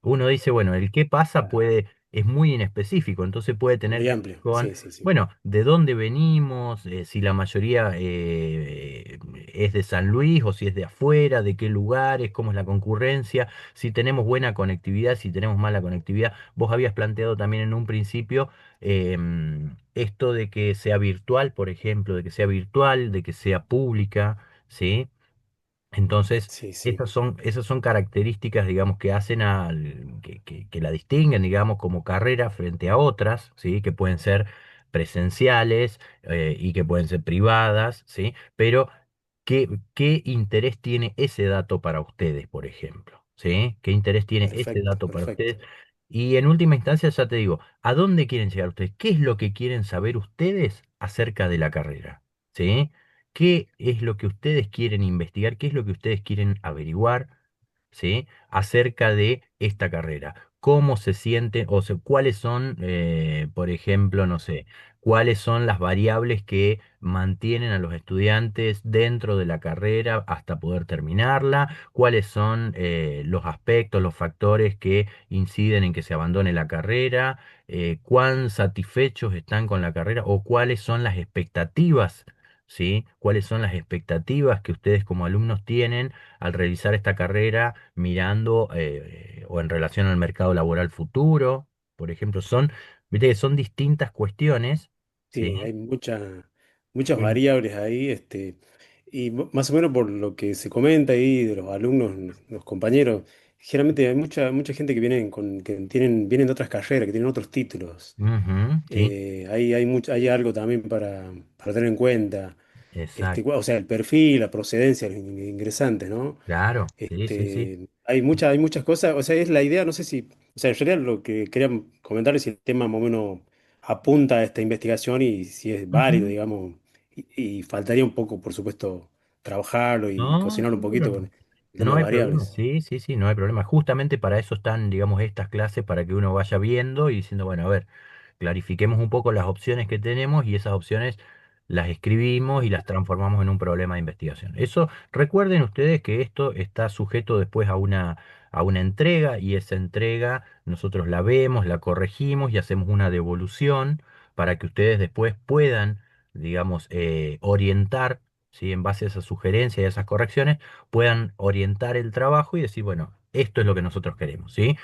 Uno dice, bueno, el qué pasa claro, es muy inespecífico, entonces puede tener muy que ver amplio. con, Sí, sí, sí. bueno, de dónde venimos, si la mayoría es de San Luis o si es de afuera, de qué lugares, cómo es la concurrencia, si tenemos buena conectividad, si tenemos mala conectividad. Vos habías planteado también en un principio esto de que sea virtual, por ejemplo, de que sea virtual, de que sea pública, ¿sí? Entonces, Sí, sí. esas son características, digamos, que hacen que la distinguen, digamos, como carrera frente a otras, ¿sí? Que pueden ser presenciales y que pueden ser privadas, ¿sí? Pero, ¿qué interés tiene ese dato para ustedes, por ejemplo? ¿Sí? ¿Qué interés tiene ese Perfecto, dato para perfecto. ustedes? Y en última instancia, ya te digo, ¿a dónde quieren llegar ustedes? ¿Qué es lo que quieren saber ustedes acerca de la carrera? ¿Sí? ¿Qué es lo que ustedes quieren investigar? ¿Qué es lo que ustedes quieren averiguar? ¿Sí? Acerca de esta carrera. ¿Cómo se sienten? O sea, ¿cuáles son, por ejemplo, no sé, cuáles son las variables que mantienen a los estudiantes dentro de la carrera hasta poder terminarla? ¿Cuáles son los aspectos, los factores que inciden en que se abandone la carrera? ¿Cuán satisfechos están con la carrera? ¿O cuáles son las expectativas? ¿Sí? ¿Cuáles son las expectativas que ustedes como alumnos tienen al realizar esta carrera mirando o en relación al mercado laboral futuro? Por ejemplo, viste que son distintas cuestiones, ¿sí? Sí, hay muchas variables ahí, y más o menos por lo que se comenta ahí de los alumnos, los compañeros, generalmente hay mucha gente que vienen de otras carreras, que tienen otros títulos. Ujú, sí, Hay algo también para tener en cuenta. exacto, O sea, el perfil, la procedencia de los ingresantes, ¿no? claro, sí, sí, sí. Hay muchas cosas, o sea, es la idea, no sé si, o sea, en realidad lo que quería comentar es si el tema más o menos apunta a esta investigación y si es válido, Ujú. digamos, y faltaría un poco, por supuesto, trabajarlo y No, cocinarlo un poquito seguro. con el tema No de hay problema, variables. sí, sí, sí, no hay problema. Justamente para eso están, digamos, estas clases, para que uno vaya viendo y diciendo, bueno, a ver, clarifiquemos un poco las opciones que tenemos y esas opciones las escribimos y las transformamos en un problema de investigación. Eso, recuerden ustedes que esto está sujeto después a una entrega y esa entrega nosotros la vemos, la corregimos y hacemos una devolución para que ustedes después puedan, digamos, orientar, ¿sí? En base a esas sugerencias y a esas correcciones puedan orientar el trabajo y decir, bueno, esto es lo que nosotros queremos, ¿sí?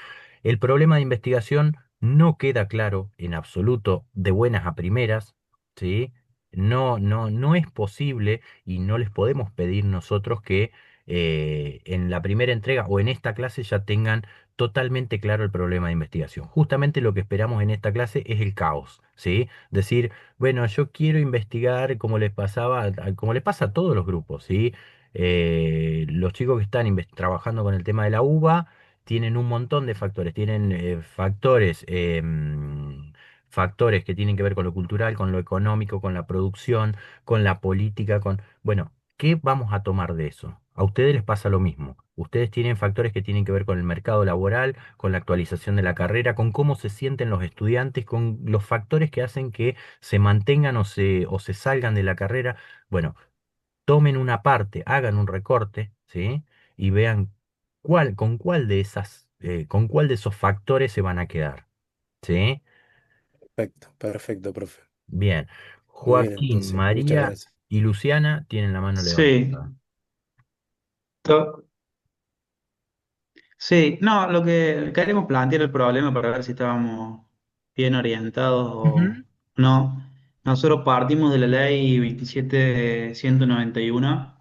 El problema de investigación no queda claro en absoluto de buenas a primeras, ¿sí? No es posible y no les podemos pedir nosotros que en la primera entrega o en esta clase ya tengan totalmente claro el problema de investigación. Justamente lo que esperamos en esta clase es el caos, ¿sí? Decir, bueno, yo quiero investigar como les pasaba, como les pasa a todos los grupos, ¿sí? Los chicos que están trabajando con el tema de la uva tienen un montón de factores, tienen factores que tienen que ver con lo cultural, con lo económico, con la producción, con la política, bueno, ¿qué vamos a tomar de eso? A ustedes les pasa lo mismo. Ustedes tienen factores que tienen que ver con el mercado laboral, con la actualización de la carrera, con cómo se sienten los estudiantes, con los factores que hacen que se mantengan o se salgan de la carrera. Bueno, tomen una parte, hagan un recorte, ¿sí? Y vean con cuál de esos factores se van a quedar, ¿sí? Perfecto, perfecto, profe. Bien. Muy bien, Joaquín, entonces, muchas María gracias. y Luciana tienen la mano Sí, levantada. to- sí, no, lo que queremos plantear el problema para ver si estábamos bien orientados o Ujú, no. Nosotros partimos de la ley 27191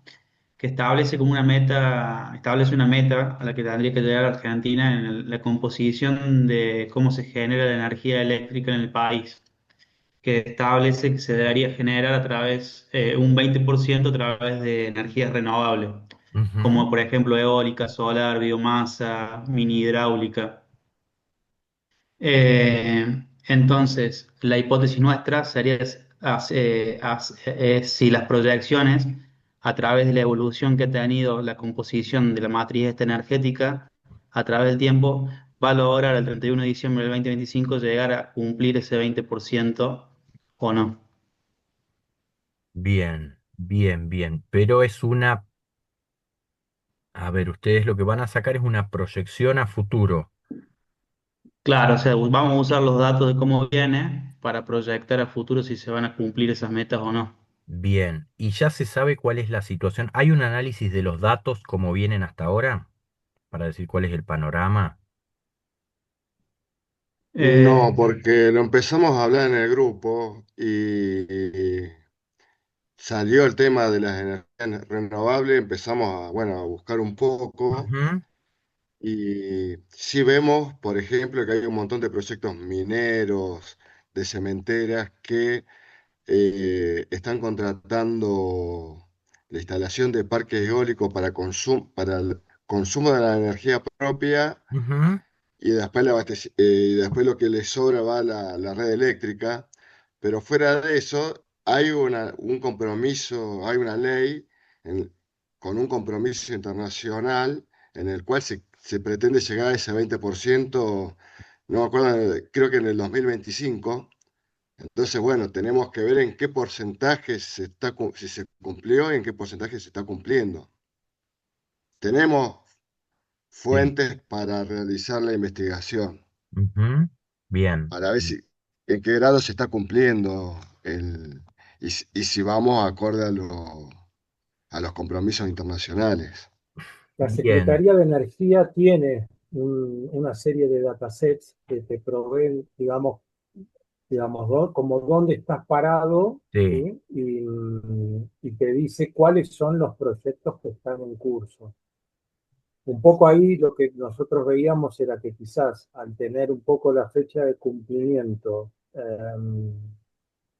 que establece como una meta, establece una meta a la que tendría que llegar Argentina en la composición de cómo se genera la energía eléctrica en el país, que establece que se debería generar a través, un 20% a través de energías renovables, ujú. como por ejemplo eólica, solar, biomasa, mini hidráulica. Entonces, la hipótesis nuestra sería si las proyecciones a través de la evolución que ha tenido la composición de la matriz esta energética a través del tiempo va a lograr el 31 de diciembre del 2025 llegar a cumplir ese 20% o no. Bien, bien, bien. Pero a ver, ustedes lo que van a sacar es una proyección a futuro. Claro, o sea, vamos a usar los datos de cómo viene para proyectar a futuro si se van a cumplir esas metas o no. Bien, ¿y ya se sabe cuál es la situación? ¿Hay un análisis de los datos como vienen hasta ahora para decir cuál es el panorama? No, Eh, porque lo empezamos a hablar en el grupo y salió el tema de las energías renovables, empezamos a, bueno, a buscar un poco Ujú, y sí vemos, por ejemplo, que hay un montón de proyectos mineros, de cementeras que están contratando la instalación de parques eólicos para el consumo de la energía propia ujú, y después, y después lo que les sobra va a la red eléctrica. Pero fuera de eso, hay un compromiso, hay una ley en- con un compromiso internacional en el cual se pretende llegar a ese 20%, no me acuerdo, creo que en el 2025. Entonces, bueno, tenemos que ver en qué porcentaje si se cumplió y en qué porcentaje se está cumpliendo. Tenemos sí, fuentes para realizar la investigación, ujú, bien, para ver si, en qué grado se está cumpliendo y si vamos acorde a los compromisos internacionales. La bien, Secretaría de Energía tiene una serie de datasets que te proveen, digamos, como dónde estás parado, sí, ¿sí? Y te dice cuáles son los proyectos que están en curso. Un poco ahí lo que nosotros veíamos era que quizás al tener un poco la fecha de cumplimiento,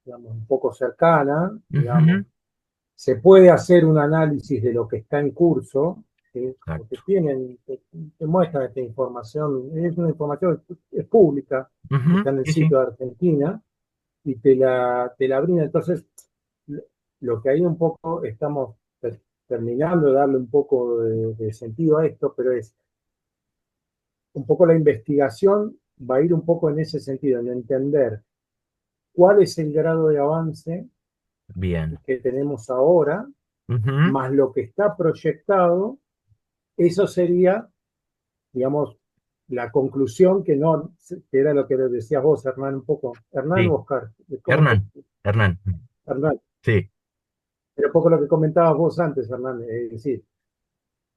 digamos, un poco cercana, ujú, digamos, se puede hacer un análisis de lo que está en curso, ¿sí? Porque exacto, te muestran esta información, es una información, es pública, ujú, está en el sí, sí, sitio de Argentina y te la brinda. Entonces, lo que ahí un poco estamos terminando de darle un poco de sentido a esto, pero es un poco la investigación va a ir un poco en ese sentido, en entender cuál es el grado de avance bien, que tenemos ahora, ujú, más lo que está proyectado. Eso sería, digamos, la conclusión que no, que era lo que decías vos, Hernán, un poco. Hernán o sí, Oscar, ¿cómo Hernán, Hernán, Hernán, sí, pero un poco lo que comentabas vos antes, Hernán, es decir,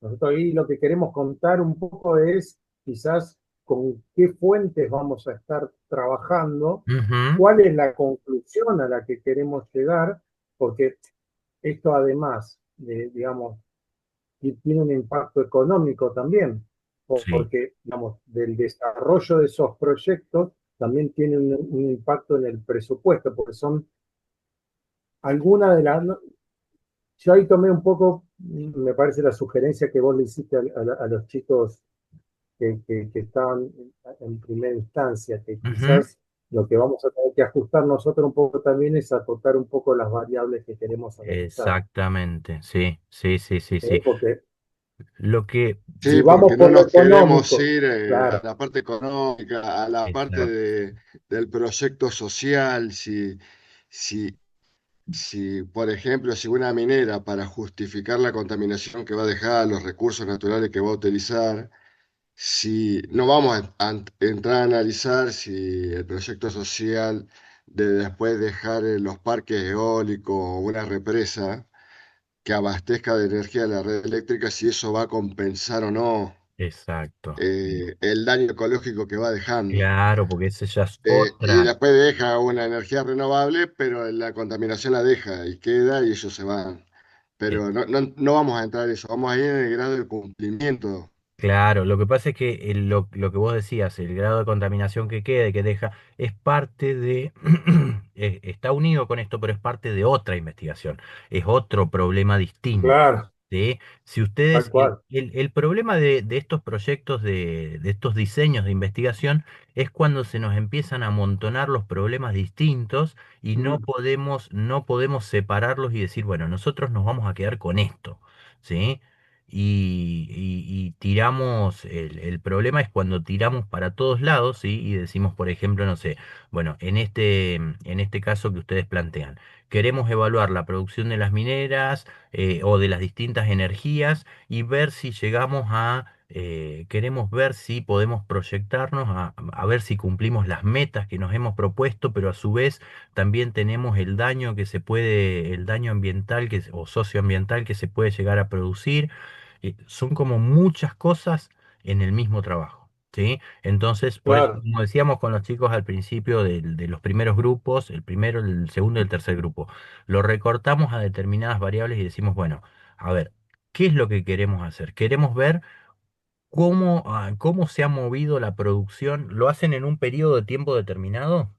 nosotros ahí lo que queremos contar un poco es quizás con qué fuentes vamos a estar trabajando, ujú, cuál es la conclusión a la que queremos llegar, porque esto además de, digamos, y tiene un impacto económico también, sí, porque, digamos, del desarrollo de esos proyectos también tiene un impacto en el presupuesto, porque son algunas de las... no, yo ahí tomé un poco, me parece la sugerencia que vos le hiciste a los chicos que estaban en primera instancia, que ujú, quizás lo que vamos a tener que ajustar nosotros un poco también es acotar un poco las variables que queremos analizar. exactamente, sí, sí, sí, sí, sí. Porque Lo que, si Sí, vamos porque no por lo nos queremos económico, ir a claro, la parte económica, a la parte exacto, del proyecto social, si, por ejemplo, si una minera para justificar la contaminación que va a dejar, los recursos naturales que va a utilizar, si no vamos a entrar a analizar si el proyecto social de después dejar los parques eólicos o una represa que abastezca de energía la red eléctrica, si eso va a compensar o no exacto. el daño ecológico que va dejando. Claro, porque esa ya es Y otra. después deja una energía renovable, pero la contaminación la deja y queda y ellos se van. eh, Pero no vamos a entrar en eso, vamos a ir en el grado de cumplimiento. Claro, lo que pasa es que lo que vos decías, el grado de contaminación que queda y que deja, es parte de, está unido con esto, pero es parte de otra investigación, es otro problema distinto. claro, ¿Sí? Si tal ustedes, cual. el problema de estos proyectos, de estos diseños de investigación, es cuando se nos empiezan a amontonar los problemas distintos y Mm, no podemos separarlos y decir, bueno, nosotros nos vamos a quedar con esto, ¿sí? Y tiramos, el problema es cuando tiramos para todos lados, ¿sí? Y decimos, por ejemplo, no sé, bueno, en este caso que ustedes plantean, queremos evaluar la producción de las mineras o de las distintas energías y ver si llegamos a queremos ver si podemos proyectarnos a ver si cumplimos las metas que nos hemos propuesto, pero a su vez también tenemos el daño que se puede, el daño ambiental o socioambiental que se puede llegar a producir. Son como muchas cosas en el mismo trabajo. ¿Sí? Entonces, por eso, Claro. como decíamos con los chicos al principio de los primeros grupos, el primero, el segundo y el tercer grupo, lo recortamos a determinadas variables y decimos, bueno, a ver, ¿qué es lo que queremos hacer? Queremos ver cómo se ha movido la producción. ¿Lo hacen en un periodo de tiempo determinado?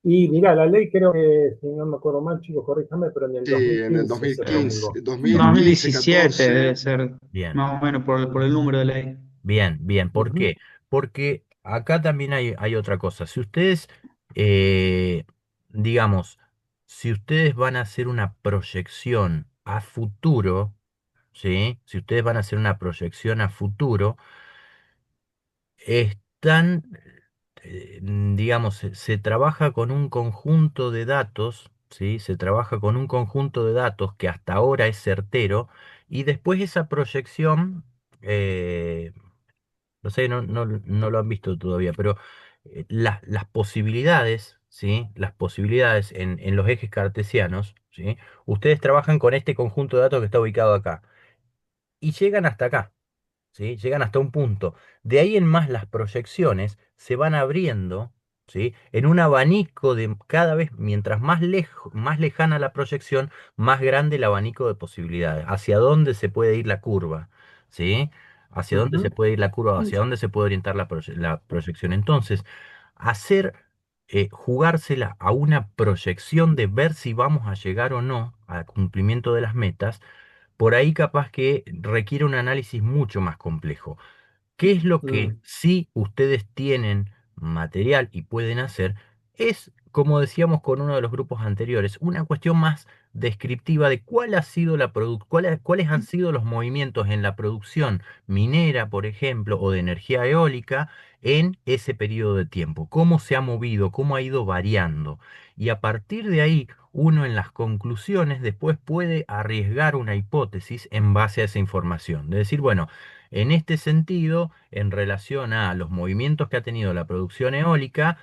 Y mira, la ley creo que, si no me acuerdo mal, chicos, corríjame, pero en el Sí, en el 2015 se 2015, promulgó. 2015, 2017 debe 14. ser, Bien, más o menos por el número de ley. bien, bien. ¿Por Ujú. qué? Porque acá también hay otra cosa. Si ustedes, eh, digamos, si ustedes van a hacer una proyección a futuro, ¿sí? Si ustedes van a hacer una proyección a futuro, están, digamos, se trabaja con un conjunto de datos, ¿sí? Se trabaja con un conjunto de datos que hasta ahora es certero y después esa proyección, no sé, no lo han visto todavía, pero las posibilidades, ¿sí? Las posibilidades en los ejes cartesianos, ¿sí? Ustedes trabajan con este conjunto de datos que está ubicado acá y llegan hasta acá. ¿Sí? Llegan hasta un punto. De ahí en más las proyecciones se van abriendo, ¿sí? En un abanico de cada vez, mientras más lejana la proyección, más grande el abanico de posibilidades. Hacia dónde se puede ir la curva, ¿sí? Hacia dónde se Ujú. puede ir la curva, hacia dónde se puede orientar la proyección. Entonces, hacer, jugársela a una proyección de ver si vamos a llegar o no al cumplimiento de las metas, por ahí capaz que requiere un análisis mucho más complejo. ¿Qué es lo que Mm. sí ustedes tienen material y pueden hacer? Es, como decíamos con uno de los grupos anteriores, una cuestión más descriptiva de cuál ha sido cuáles han sido los movimientos en la producción minera, por ejemplo, o de energía eólica en ese periodo de tiempo, cómo se ha movido, cómo ha ido variando. Y a partir de ahí, uno en las conclusiones después puede arriesgar una hipótesis en base a esa información. De decir, bueno, en este sentido, en relación a los movimientos que ha tenido la producción eólica,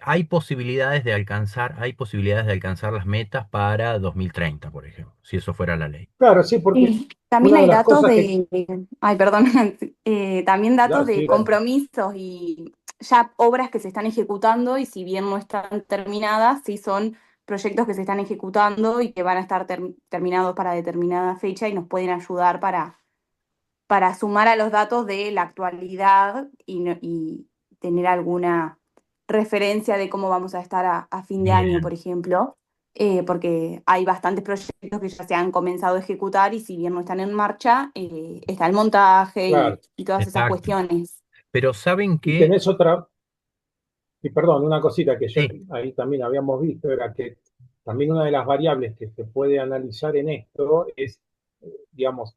hay posibilidades de alcanzar las metas para 2030, por ejemplo, si eso fuera la ley. Claro, sí, porque También una de hay las datos cosas que... de, ay, perdón, también datos de Sí, dale. compromisos y ya obras que se están ejecutando y si bien no están terminadas, sí son proyectos que se están ejecutando y que van a estar terminados para determinada fecha y nos pueden ayudar para sumar a los datos de la actualidad y tener alguna referencia de cómo vamos a estar a fin de año, por Bien, ejemplo, porque hay bastantes proyectos que ya se han comenzado a ejecutar y si bien no están en marcha, está el montaje Claro. y todas esas exacto. cuestiones. Pero ¿saben Y qué? tenés otra, y perdón, una cosita que yo Sí. ahí también habíamos visto era que también una de las variables que se puede analizar en esto es, digamos,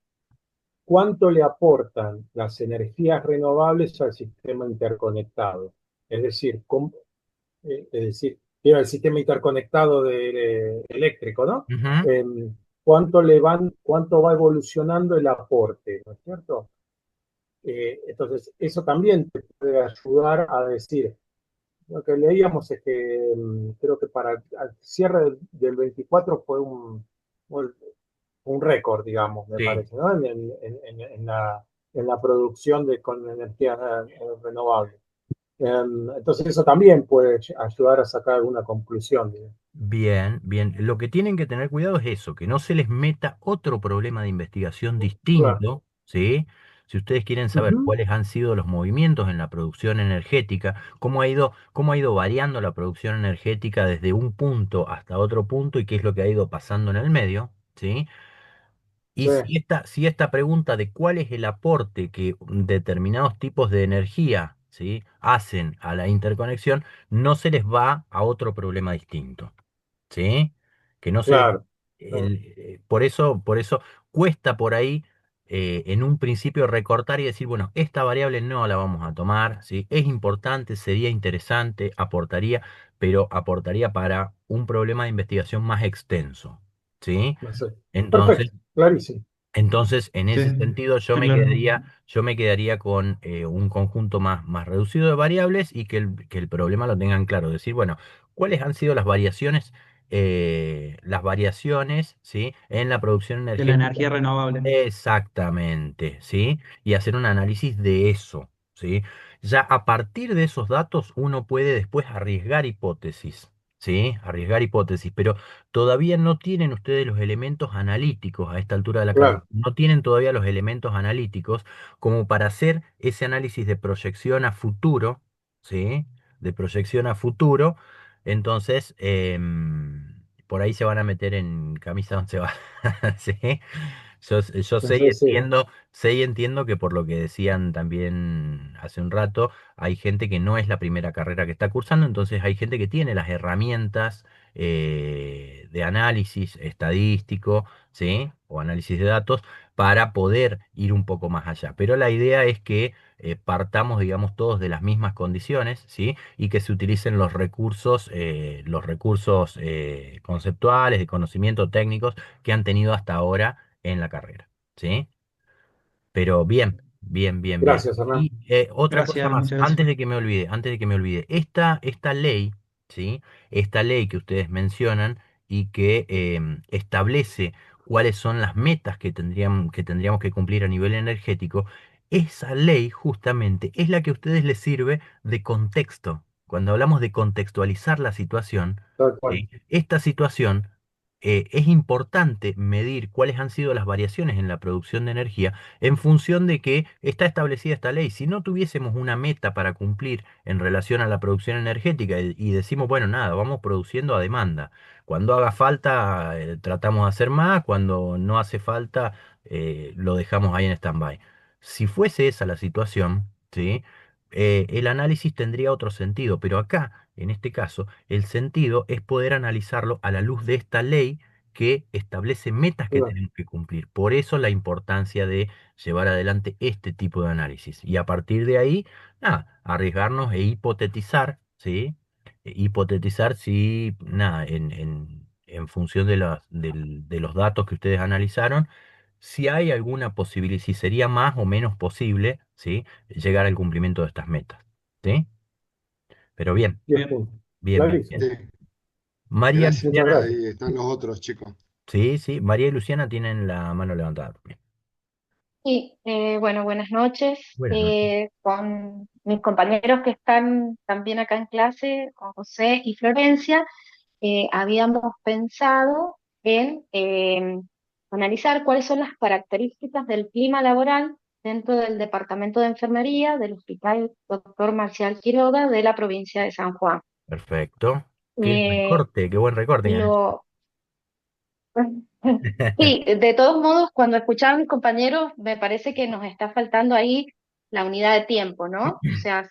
cuánto le aportan las energías renovables al sistema interconectado. Es decir, quiero el sistema interconectado eléctrico, ¿no? Ujú. Cuánto va evolucionando el aporte, ¿no es cierto? Entonces, eso también te puede ayudar a decir, lo que leíamos es que creo que para el cierre del 24 fue un récord, digamos, me Sí. parece, ¿no? En la producción con energías renovables. Entonces eso también puede ayudar a sacar alguna conclusión, digamos. Bien, bien. Lo que tienen que tener cuidado es eso, que no se les meta otro problema de investigación Claro. distinto, ¿sí? Si ustedes quieren saber Ujú. cuáles han sido los movimientos en la producción energética, cómo ha ido variando la producción energética desde un punto hasta otro punto y qué es lo que ha ido pasando en el medio, ¿sí? Y Sí, si esta pregunta de cuál es el aporte que determinados tipos de energía, ¿sí? hacen a la interconexión, no se les va a otro problema distinto. ¿Sí? Que no se, claro. Claro. por eso cuesta por ahí en un principio recortar y decir, bueno, esta variable no la vamos a tomar, ¿sí? Es importante, sería interesante, aportaría, pero aportaría para un problema de investigación más extenso, ¿sí? No sé. Entonces, Perfecto, clarísimo. Entonces, en Sí, ese sentido, está claro. yo me quedaría con un conjunto más reducido de variables y que el problema lo tengan claro. Decir, bueno, ¿cuáles han sido las variaciones, ¿sí? En la producción De la energética? energía renovable. Exactamente, ¿sí? Y hacer un análisis de eso, ¿sí? Ya a partir de esos datos uno puede después arriesgar hipótesis, ¿sí? Arriesgar hipótesis, pero todavía no tienen ustedes los elementos analíticos a esta altura de la carrera, Claro. no tienen todavía los elementos analíticos como para hacer ese análisis de proyección a futuro, ¿sí? De proyección a futuro, entonces por ahí se van a meter en camisa once varas, ¿sí? Yo Sí, sí. sé y entiendo que por lo que decían también hace un rato, hay gente que no es la primera carrera que está cursando, entonces hay gente que tiene las herramientas de análisis estadístico, ¿sí? O análisis de datos para poder ir un poco más allá. Pero la idea es que partamos, digamos, todos de las mismas condiciones, ¿sí? Y que se utilicen los recursos conceptuales, de conocimiento técnicos que han tenido hasta ahora en la carrera, ¿sí? Pero bien, bien, bien, bien. Gracias, Hernán. Y otra cosa Gracias, más, muchas gracias. antes de que me olvide, esta ley, ¿sí? Esta ley que ustedes mencionan y que establece cuáles son las metas que tendríamos que cumplir a nivel energético, esa ley justamente es la que a ustedes les sirve de contexto. Cuando hablamos de contextualizar la situación, Tal cual. ¿sí? Esta situación es importante medir cuáles han sido las variaciones en la producción de energía en función de que está establecida esta ley. Si no tuviésemos una meta para cumplir en relación a la producción energética y decimos, bueno, nada, vamos produciendo a demanda. Cuando haga falta, tratamos de hacer más, cuando no hace falta, lo dejamos ahí en stand-by. Si fuese esa la situación, ¿sí? El análisis tendría otro sentido, pero acá, en este caso, el sentido es poder analizarlo a la luz de esta ley que establece metas que Claro. tenemos que cumplir. Por eso la importancia de llevar adelante este tipo de análisis. Y a partir de ahí, nada, arriesgarnos e hipotetizar, ¿sí? Hipotetizar si, nada, en función de los datos que ustedes analizaron, si hay alguna posibilidad, si sería más o menos posible, ¿sí? Llegar al cumplimiento de estas metas, ¿sí? Pero bien, 10 puntos. bien, bien, Clarísimo. bien. Sí, María gracias. Muchas Luciana, gracias. Ahí están los otros chicos. sí, sí, María y Luciana tienen la mano levantada. Bien. Sí, bueno, buenas noches. Buenas noches. Con mis compañeros que están también acá en clase, con José y Florencia, habíamos pensado en analizar cuáles son las características del clima laboral dentro del Departamento de Enfermería del Hospital Dr. Marcial Quiroga de la provincia de San Juan. Perfecto. Eh, Qué buen recorte que han hecho. lo, Sí, de todos modos, cuando escuchaba a mis compañeros, me parece que nos está faltando ahí la unidad de tiempo, ¿no? O sea,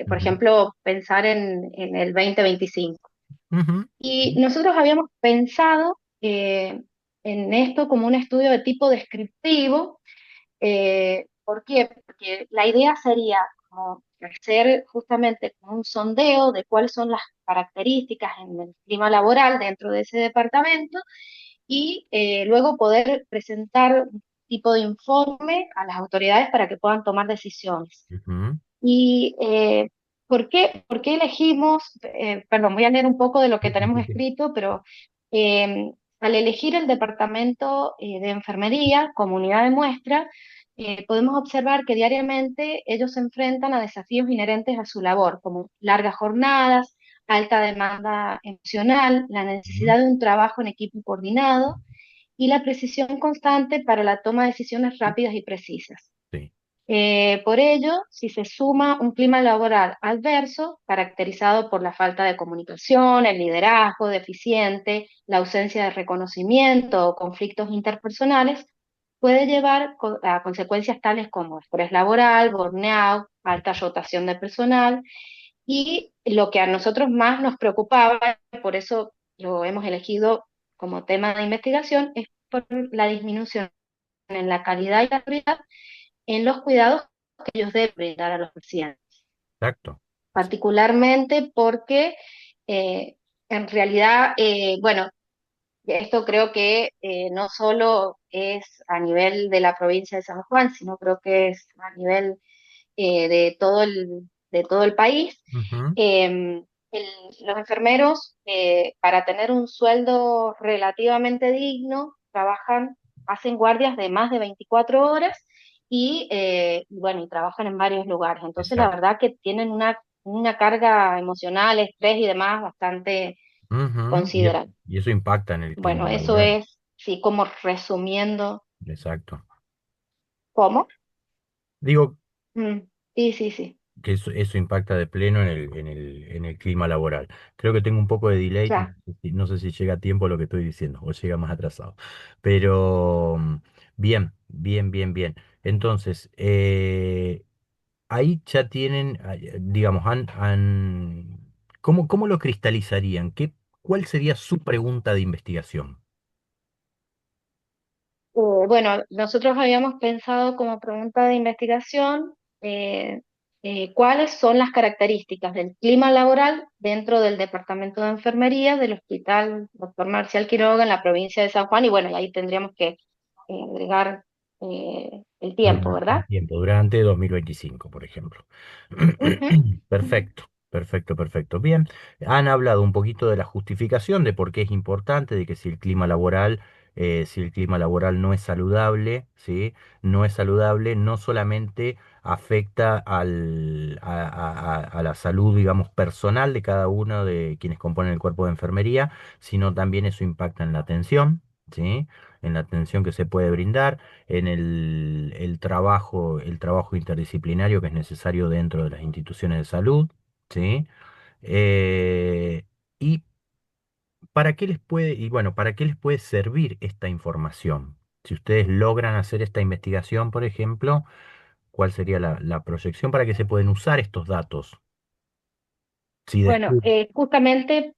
por Ujú, ejemplo, pensar en el 2025. ujú, Y nosotros habíamos pensado en esto como un estudio de tipo descriptivo. ¿Por qué? Porque la idea sería como hacer justamente como un sondeo de cuáles son las características en el clima laboral dentro de ese departamento y luego poder presentar un tipo de informe a las autoridades para que puedan tomar decisiones. ujú. ¿Y por qué elegimos, perdón, voy a leer un poco de lo que Sí, sí, tenemos sí, sí. escrito, pero al elegir el departamento de enfermería como unidad de muestra, podemos observar que diariamente ellos se enfrentan a desafíos inherentes a su labor, como largas jornadas, alta demanda emocional, la Ujú, necesidad de un trabajo en equipo coordinado y la precisión constante para la toma de decisiones rápidas y precisas. sí, Por ello, si se suma un clima laboral adverso, caracterizado por la falta de comunicación, el liderazgo deficiente, la ausencia de reconocimiento o conflictos interpersonales, puede llevar a consecuencias tales como estrés laboral, burnout, alta rotación de personal y lo que a nosotros más nos preocupaba, por eso lo hemos elegido como tema de investigación, es por la disminución en la calidad y la calidad en los cuidados que ellos deben brindar a los pacientes, exacto. Sí, particularmente porque en realidad, bueno, esto creo que no solo es a nivel de la provincia de San Juan, sino creo que es a nivel de todo el país. Ujú. Eh, los enfermeros, para tener un sueldo relativamente digno, hacen guardias de más de 24 horas bueno, y trabajan en varios lugares. Entonces, la Exacto. verdad que tienen una carga emocional, estrés y demás bastante Ujú. considerable. Y eso impacta en el clima Bueno, eso laboral. es, sí, como resumiendo. Exacto. ¿Cómo? Digo Mm, sí, sí, sí, que eso impacta de pleno en el clima laboral. Creo que tengo un poco de delay, claro. no sé si llega a tiempo lo que estoy diciendo o llega más atrasado. Pero bien, bien, bien, bien. Entonces, ahí ya tienen, digamos, ¿cómo lo cristalizarían? ¿Cuál sería su pregunta de investigación? Bueno, nosotros habíamos pensado como pregunta de investigación cuáles son las características del clima laboral dentro del departamento de enfermería del Hospital Dr. Marcial Quiroga en la provincia de San Juan, y bueno, y ahí tendríamos que agregar el tiempo, Durante ¿verdad? el tiempo, durante 2025, por ejemplo. Ujú. Perfecto, perfecto, perfecto. Bien, han hablado un poquito de la justificación de por qué es importante, de que si el clima laboral no es saludable, ¿sí? No es saludable, no solamente afecta a la salud, digamos, personal de cada uno de quienes componen el cuerpo de enfermería, sino también eso impacta en la atención, ¿sí? En la atención que se puede brindar en el trabajo interdisciplinario que es necesario dentro de las instituciones de salud, ¿sí? Eh, y ¿para qué les puede servir esta información? Si ustedes logran hacer esta investigación, por ejemplo, ¿cuál sería la proyección para que se pueden usar estos datos? Si Bueno, después. justamente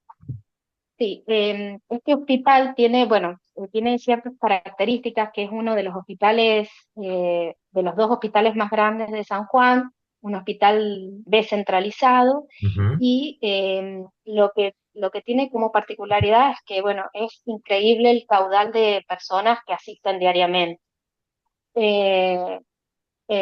sí, este hospital tiene, bueno, tiene ciertas características, que es uno de los hospitales, de los dos hospitales más grandes de San Juan, un hospital descentralizado, Ujú. y lo que tiene como particularidad es que, bueno, es increíble el caudal de personas que asisten diariamente. Eh,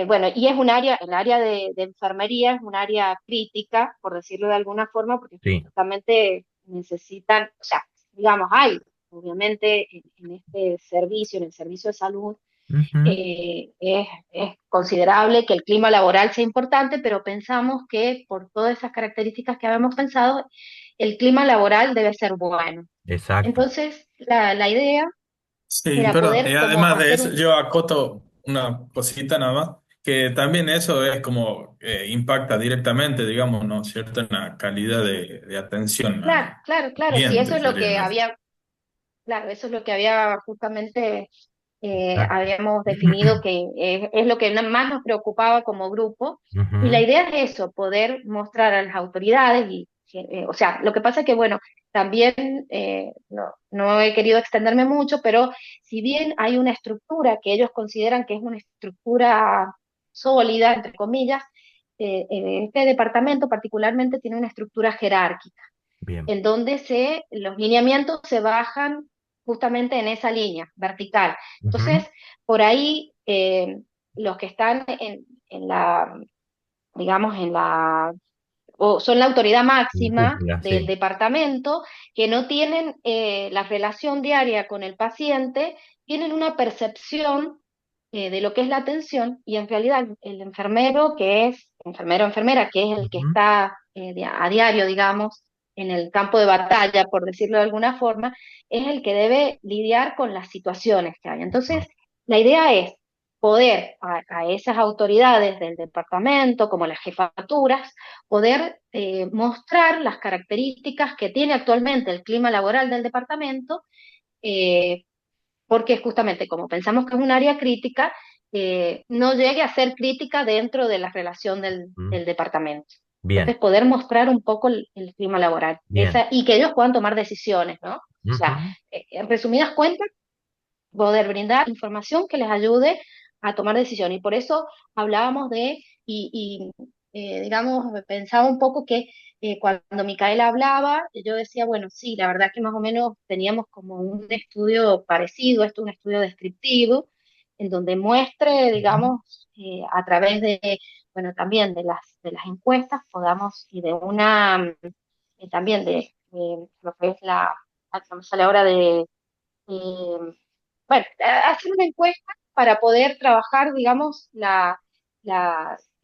bueno, y es el área de enfermería es un área crítica, por decirlo de alguna forma, porque Sí. justamente necesitan, o sea, digamos, hay, obviamente, en este servicio, en el servicio de salud, Ujú. es considerable que el clima laboral sea importante, pero pensamos que por todas esas características que habíamos pensado, el clima laboral debe ser bueno. Exacto. Entonces, la idea Sí, era perdón, y poder como además de hacer eso, un. yo acoto una cosita nada más, que también eso es como impacta directamente, digamos, ¿no es cierto?, en la calidad de atención Claro, al claro, claro, sí, eso cliente, es lo que sería. había. Claro, eso es lo que había justamente, Exacto. habíamos definido que es lo que más nos preocupaba como grupo. Y la Ujú. idea es eso, poder mostrar a las autoridades o sea, lo que pasa es que, bueno, también no he querido extenderme mucho, pero si bien hay una estructura que ellos consideran que es una estructura sólida, entre comillas, este departamento particularmente tiene una estructura jerárquica Bien. en donde los lineamientos se bajan justamente en esa línea vertical. Ujú. Entonces, por ahí los que están en la, digamos, o son la autoridad La máxima cúpula, del sí. departamento, que no tienen la relación diaria con el paciente, tienen una percepción de lo que es la atención, y en realidad el enfermero que es, enfermero o enfermera, que es el que Ujú. está a diario, digamos, en el campo de batalla, por decirlo de alguna forma, es el que debe lidiar con las situaciones que hay. Entonces, la idea es poder a esas autoridades del departamento, como las jefaturas, poder mostrar las características que tiene actualmente el clima laboral del departamento, eh, porque justamente como pensamos que es un área crítica, no llegue a ser crítica dentro de la relación Mm. del departamento. Bien, Entonces, poder mostrar un poco el clima laboral, bien. y que ellos puedan tomar decisiones, ¿no? O sea, Ujú. en resumidas cuentas, poder brindar información que les ayude a tomar decisiones. Y por eso hablábamos digamos, pensaba un poco que cuando Micaela hablaba, yo decía, bueno, sí, la verdad que más o menos teníamos como un estudio parecido, esto un estudio descriptivo, en donde muestre, Ujú. digamos, a través de, bueno, también de las encuestas, podamos, y de una, también de lo que es no me sale ahora bueno, hacer una encuesta para poder trabajar, digamos, la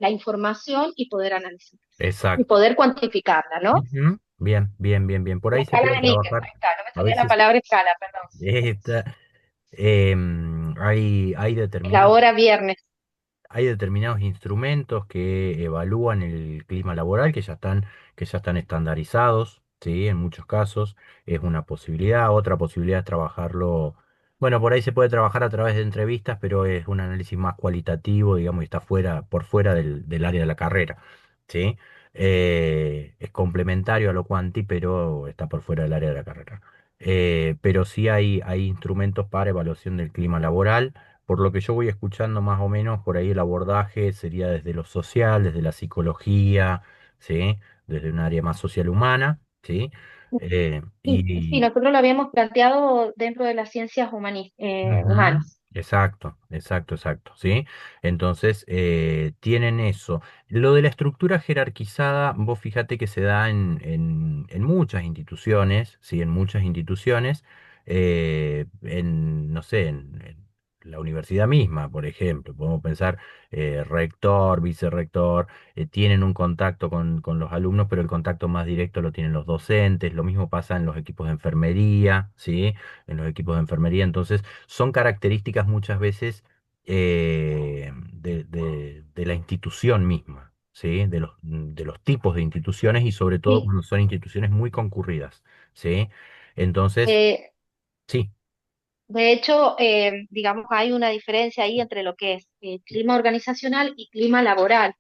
información y poder analizar y Exacto. poder cuantificarla, ¿no? Ujú. Bien, bien, bien, bien. Por La ahí se escala puede de Likert, trabajar. ahí está, no me A salía la veces palabra escala, perdón. esta, hay La determinados hora viernes. Hay determinados instrumentos que evalúan el clima laboral que ya están estandarizados, ¿sí? En muchos casos es una posibilidad. Otra posibilidad es trabajarlo, bueno, por ahí se puede trabajar a través de entrevistas, pero es un análisis más cualitativo, digamos, y está por fuera del área de la carrera, ¿sí? Es complementario a lo cuanti, pero está por fuera del área de la carrera. Pero sí hay instrumentos para evaluación del clima laboral. Por lo que yo voy escuchando más o menos, por ahí el abordaje sería desde lo social, desde la psicología, ¿sí? Desde un área más social humana, ¿sí? Sí, Y nosotros lo habíamos planteado dentro de las ciencias ujú, humanas. exacto, exacto, exacto, ¿sí? Entonces, tienen eso. Lo de la estructura jerarquizada, vos fíjate que se da en muchas instituciones, ¿sí? En muchas instituciones, no sé, en la universidad misma, por ejemplo, podemos pensar rector, vicerrector, tienen un contacto con los alumnos, pero el contacto más directo lo tienen los docentes, lo mismo pasa en los equipos de enfermería, ¿sí? En los equipos de enfermería, entonces son características muchas veces de la institución misma, ¿sí? De los tipos de instituciones y sobre todo Sí, cuando son instituciones muy concurridas, ¿sí? Entonces, eh, sí. de hecho, digamos, hay una diferencia ahí entre lo que es clima organizacional y clima laboral.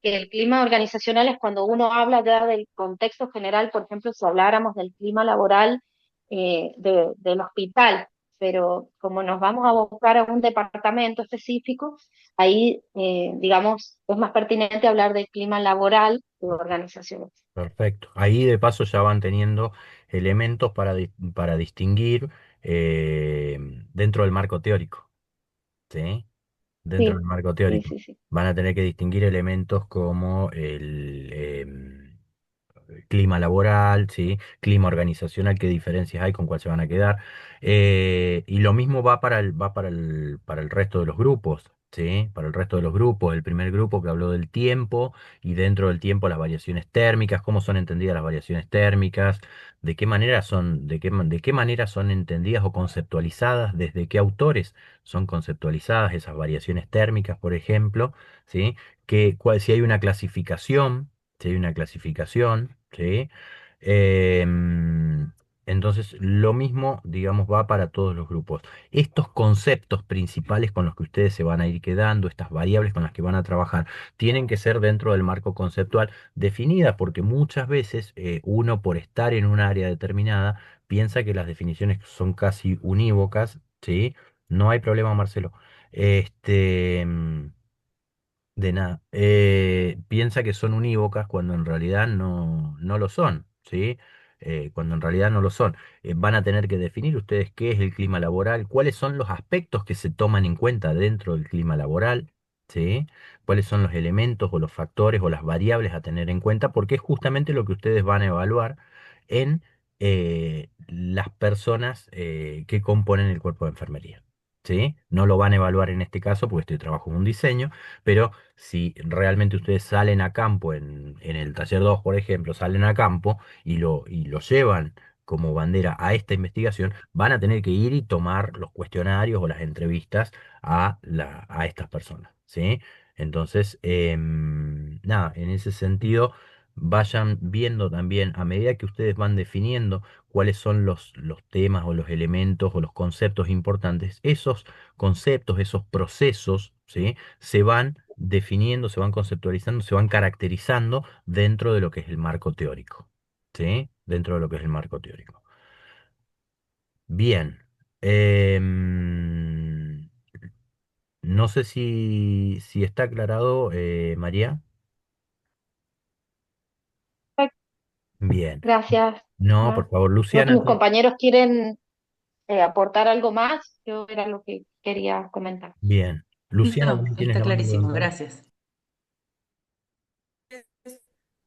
Que el clima organizacional es cuando uno habla ya del contexto general, por ejemplo, si habláramos del clima laboral del hospital, pero como nos vamos a buscar a un departamento específico, ahí, digamos, es más pertinente hablar del clima laboral de organizaciones. Perfecto. Ahí de paso ya van teniendo elementos para distinguir eh, dentro del marco teórico, ¿sí? Dentro del Sí, marco sí, teórico. sí, sí. Van a tener que distinguir elementos como clima laboral, ¿sí? Clima organizacional, qué diferencias hay, con cuál se van a quedar. Y lo mismo va para el resto de los grupos, ¿sí? Para el resto de los grupos. El primer grupo que habló del tiempo y dentro del tiempo las variaciones térmicas, cómo son entendidas las variaciones térmicas, de qué manera son entendidas o conceptualizadas, desde qué autores son conceptualizadas esas variaciones térmicas, por ejemplo, ¿sí? Si hay una clasificación, si hay una clasificación, ¿sí? Em, entonces, lo mismo, digamos, va para todos los grupos. Estos conceptos principales con los que ustedes se van a ir quedando, estas variables con las que van a trabajar, tienen que ser dentro del marco conceptual definida, porque muchas veces uno, por estar en un área determinada, piensa que las definiciones son casi unívocas, ¿sí? No hay problema, Marcelo. Este, de nada. Piensa que son unívocas cuando en realidad no lo son, ¿sí? Cuando en realidad no lo son. Van a tener que definir ustedes qué es el clima laboral, cuáles son los aspectos que se toman en cuenta dentro del clima laboral, ¿sí? Cuáles son los elementos o los factores o las variables a tener en cuenta, porque es justamente lo que ustedes van a evaluar en las personas que componen el cuerpo de enfermería. ¿Sí? No lo van a evaluar en este caso porque este trabajo es un diseño, pero si realmente ustedes salen a campo en el taller 2, por ejemplo, salen a campo y lo llevan como bandera a esta investigación, van a tener que ir y tomar los cuestionarios o las entrevistas a estas personas, ¿sí? Entonces, nada, en ese sentido, vayan viendo también, a medida que ustedes van definiendo cuáles son los temas o los elementos o los conceptos importantes, esos conceptos, esos procesos, ¿sí? Se van definiendo, se van conceptualizando, se van caracterizando dentro de lo que es el marco teórico, ¿sí? Dentro de lo que es el marco teórico. Bien. No sé si está aclarado, María. Bien. Gracias. No, por Ah, favor, ¿no, Luciana. tus compañeros quieren aportar algo más? Yo era lo que quería comentar. Bien. Luciana, No, también tienes está la mano clarísimo, levantada. gracias.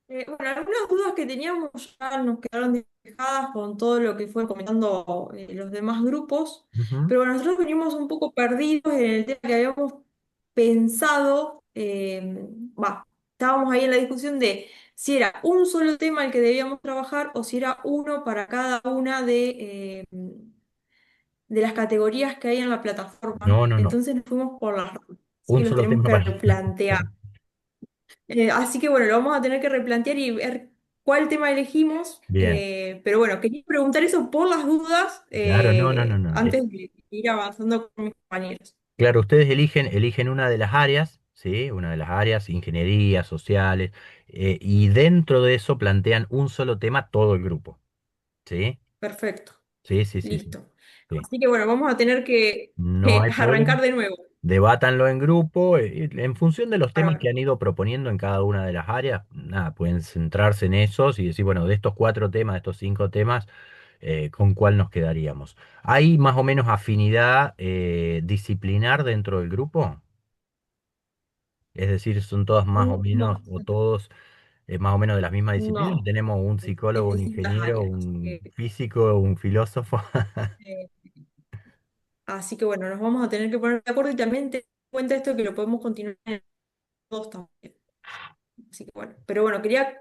Bueno, algunas dudas que teníamos ya nos quedaron despejadas con todo lo que fue comentando los demás grupos, Ujú. pero bueno, nosotros venimos un poco perdidos en el tema que habíamos pensado, estábamos ahí en la discusión de si era un solo tema el que debíamos trabajar o si era uno para cada una de las categorías que hay en la plataforma. No, no, no. Entonces nos fuimos por las ramas, así Un que los solo tenemos tema que para... replantear. Así que bueno, lo vamos a tener que replantear y ver cuál tema elegimos. Bien. Pero bueno, quería preguntar eso por las dudas Claro, no, no, no, no. antes de ir avanzando con mis compañeros. Claro, ustedes eligen una de las áreas, ¿sí? Una de las áreas, ingeniería, sociales, y dentro de eso plantean un solo tema todo el grupo, ¿sí? Perfecto, Sí, sí, sí, sí. listo. Sí. Así que bueno, vamos a tener que No hay problema. arrancar de nuevo. Debátanlo en grupo, en función de los temas que Bárbaro. han ido proponiendo en cada una de las áreas, nada, pueden centrarse en esos y decir, bueno, de estos 4 temas, de estos 5 temas, ¿con cuál nos quedaríamos? ¿Hay más o menos afinidad disciplinar dentro del grupo? Es decir, ¿son todas más o menos, No, o todos más o menos de las mismas disciplinas? ¿O no, tenemos un en psicólogo, un distintas ingeniero, áreas. un físico, un filósofo? Eh, Así que bueno, nos vamos a tener que poner de acuerdo y también ten en cuenta esto que lo podemos continuar en todos también. Así que bueno, pero bueno, quería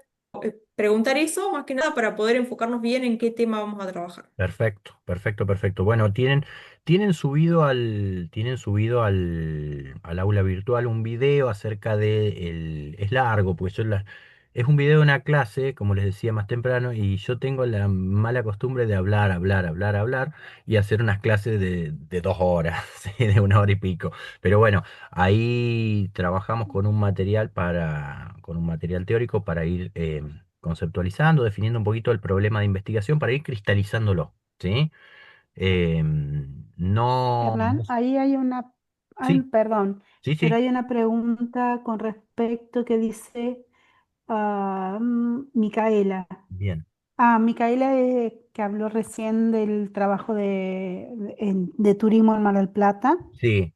preguntar eso más que nada para poder enfocarnos bien en qué tema vamos a trabajar. Perfecto, perfecto, perfecto. Bueno, tienen subido al aula virtual un video acerca es largo, porque es un video de una clase, como les decía más temprano, y yo tengo la mala costumbre de hablar, hablar, hablar, hablar, y hacer unas clases de 2 horas, ¿sí? De 1 hora y pico. Pero bueno, ahí trabajamos con un material teórico para ir conceptualizando, definiendo un poquito el problema de investigación para ir cristalizándolo, ¿sí? No, Hernán, ahí hay sí, perdón, sí, pero sí, hay una pregunta con respecto que dice Micaela. bien, Micaela, que habló recién del trabajo de turismo en Mar del Plata. sí,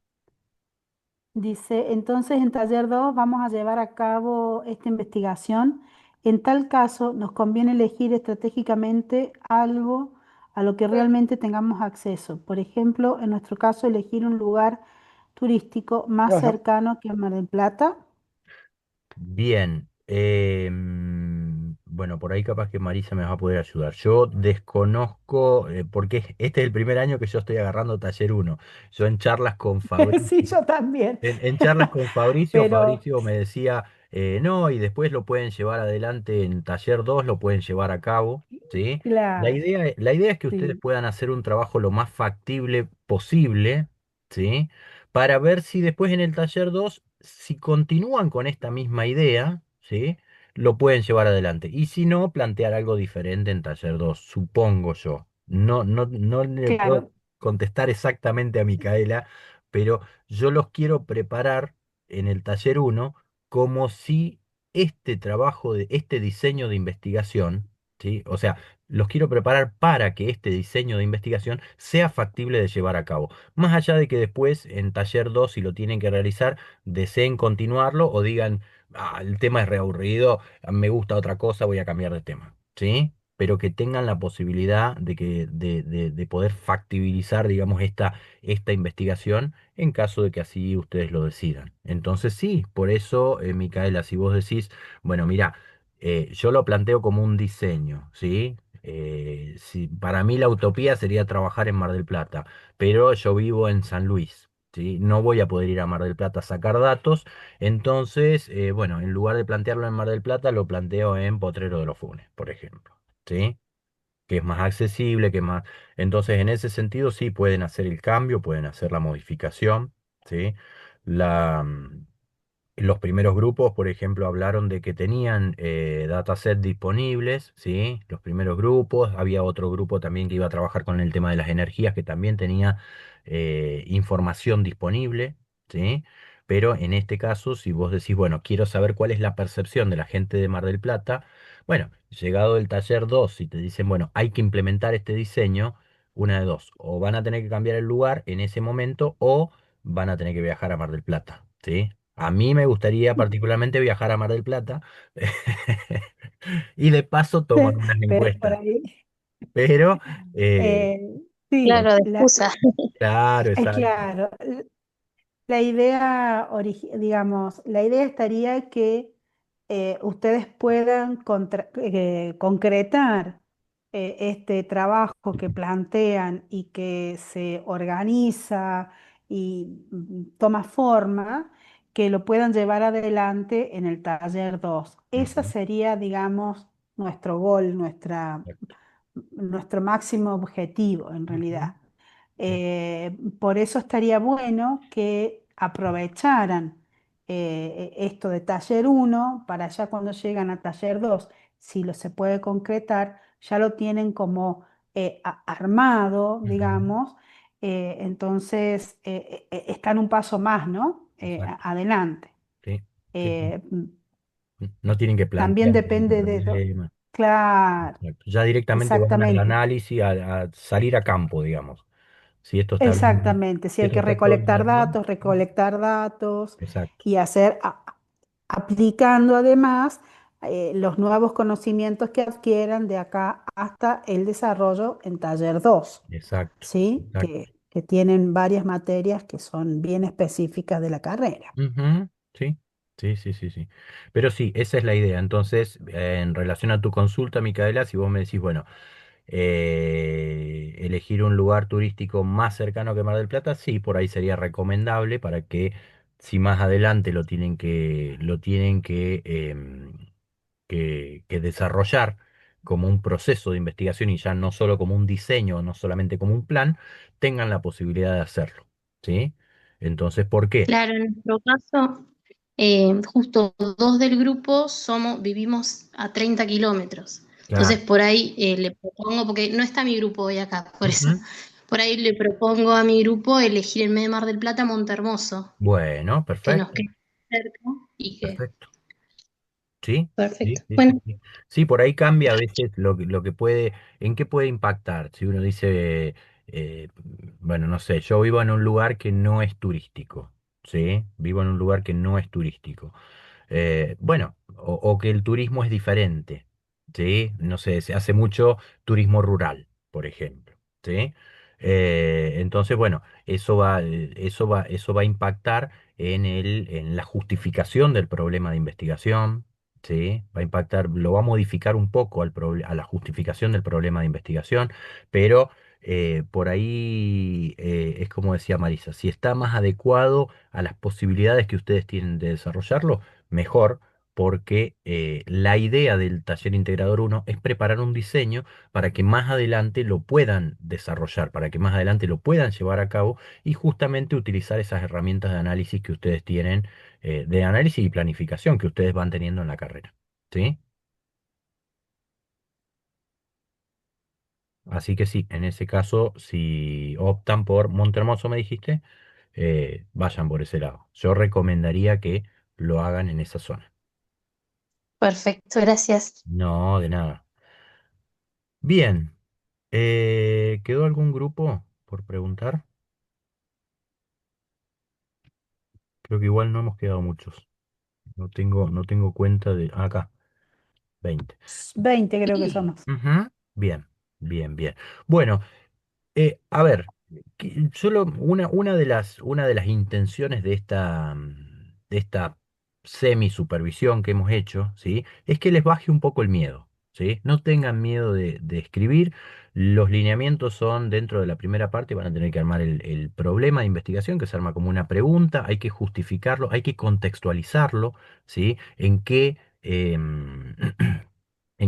Dice, entonces en taller 2 vamos a llevar a cabo esta investigación. En tal caso, nos conviene elegir estratégicamente algo a lo que realmente tengamos acceso. Por ejemplo, en nuestro caso, elegir un lugar turístico más Ajá. cercano que Mar del Plata. bien. Bueno, por ahí capaz que Marisa me va a poder ayudar. Yo desconozco, porque este es el primer año que yo estoy agarrando taller uno. Yo en charlas con Sí, Fabricio. yo también. En charlas con Fabricio, Pero, Fabricio me decía, no, y después lo pueden llevar adelante en taller 2 lo pueden llevar a cabo, ¿sí? claro, La idea es que ustedes sí, puedan hacer un trabajo lo más factible posible, ¿sí? Para ver si después en el taller 2 si continúan con esta misma idea, ¿sí? Lo pueden llevar adelante. Y si no, plantear algo diferente en taller 2 supongo yo. No, no, no le puedo claro, contestar exactamente a Micaela, pero yo los quiero preparar en el taller uno como si este trabajo de este diseño de investigación, ¿sí? O sea, los quiero preparar para que este diseño de investigación sea factible de llevar a cabo. Más allá de que después en taller 2 si lo tienen que realizar, deseen continuarlo o digan, el tema es reaburrido, me gusta otra cosa, voy a cambiar de tema, ¿sí? Pero que tengan la posibilidad de poder factibilizar, digamos, esta investigación en caso de que así ustedes lo decidan. Entonces sí, por eso, Micaela, si vos decís, bueno, mira, yo lo planteo como un diseño, ¿sí? Para mí la utopía sería trabajar en Mar del Plata, pero yo vivo en San Luis, ¿sí? No voy a poder ir a Mar del Plata a sacar datos, entonces, bueno, en lugar de plantearlo en Mar del Plata, lo planteo en Potrero de los Funes, por ejemplo, ¿sí? Que es más accesible, que más... Entonces, en ese sentido, sí pueden hacer el cambio, pueden hacer la modificación, ¿sí? La, mm, los primeros grupos, por ejemplo, hablaron de que tenían dataset disponibles, ¿sí? Los primeros grupos, había otro grupo también que iba a trabajar con el tema de las energías, que también tenía información disponible, ¿sí? pero en este caso, si vos decís, bueno, quiero saber cuál es la percepción de la gente de Mar del Plata, bueno, llegado el taller 2, si te dicen, bueno, hay que implementar este diseño, una de dos, o van a tener que cambiar el lugar en ese momento o van a tener que viajar a Mar del Plata, ¿sí? A mí me gustaría particularmente viajar a Mar del Plata y de paso toman unas Pero por encuestas, ahí, pero eh, eh, sí, Claro, de excusa. claro, exacto. claro. La idea, digamos, la idea estaría que ustedes puedan concretar este trabajo que plantean y que se organiza y toma forma, que lo puedan llevar adelante en el taller 2. Esa Ujú, sería, digamos, nuestro gol, exacto. nuestro máximo objetivo en Ujú, realidad. Por eso estaría bueno que aprovecharan esto de taller uno para ya cuando llegan a taller 2, si lo se puede concretar, ya lo tienen como armado, ujú, digamos, entonces están un paso más, ¿no? exacto. Adelante. Sí, sí, sí. Eh, No tienen que También plantear el depende de eso. problema. Claro, Exacto. Ya directamente van al exactamente. análisis, a salir a campo, digamos. Si esto está bien, Exactamente, si si hay esto que está todo medido. recolectar datos Exacto, y hacer, aplicando además los nuevos conocimientos que adquieran de acá hasta el desarrollo en taller 2, exacto, ¿sí? exacto. Que tienen varias materias que son bien específicas de la carrera. Ujú, sí, sí, sí, sí, sí. Pero sí, esa es la idea. Entonces, en relación a tu consulta, Micaela, si vos me decís, bueno, elegir un lugar turístico más cercano que Mar del Plata, sí, por ahí sería recomendable para que si más adelante lo tienen que desarrollar como un proceso de investigación y ya no solo como un diseño, no solamente como un plan, tengan la posibilidad de hacerlo, ¿sí? Entonces, ¿por qué? Claro, en nuestro caso, justo dos del grupo vivimos a 30 kilómetros. Entonces Claro. por ahí le propongo, porque no está mi grupo hoy acá, por eso, Ujú. por ahí le propongo a mi grupo elegir en medio de Mar del Plata Montehermoso, Bueno, que nos perfecto, quede cerca y que, perfecto. Sí, sí, perfecto. sí, sí, Bueno, sí. Sí, por ahí cambia a veces lo que puede, en qué puede impactar. Si uno dice, eh, bueno, no sé, yo vivo en un lugar que no es turístico, ¿sí? Vivo en un lugar que no es turístico. Bueno, o que el turismo es diferente, ¿sí? No sé, se hace mucho turismo rural, por ejemplo, ¿sí? Entonces, bueno, eso va a impactar en la justificación del problema de investigación, ¿sí? Va a impactar, lo va a modificar un poco a la justificación del problema de investigación, pero por ahí es como decía Marisa, si está más adecuado a las posibilidades que ustedes tienen de desarrollarlo, mejor, porque la idea del taller integrador uno es preparar un diseño para que más adelante lo puedan desarrollar, para que más adelante lo puedan llevar a cabo y justamente utilizar esas herramientas de análisis que ustedes tienen, de análisis y planificación que ustedes van teniendo en la carrera. ¿Sí? Así que sí, en ese caso, si optan por Montehermoso, me dijiste, vayan por ese lado. Yo recomendaría que lo hagan en esa zona. perfecto, gracias. No, de nada. Bien, ¿quedó algún grupo por preguntar? Creo que igual no hemos quedado muchos. No tengo cuenta de... acá, 20. 20 creo que somos. Ujú, bien, bien, bien. Bueno, a ver, solo una de las intenciones de esta semi-supervisión que hemos hecho, ¿sí? Es que les baje un poco el miedo, ¿sí? No tengan miedo de escribir. Los lineamientos son dentro de la primera parte, van a tener que armar el problema de investigación, que se arma como una pregunta, hay que justificarlo, hay que contextualizarlo, ¿sí? En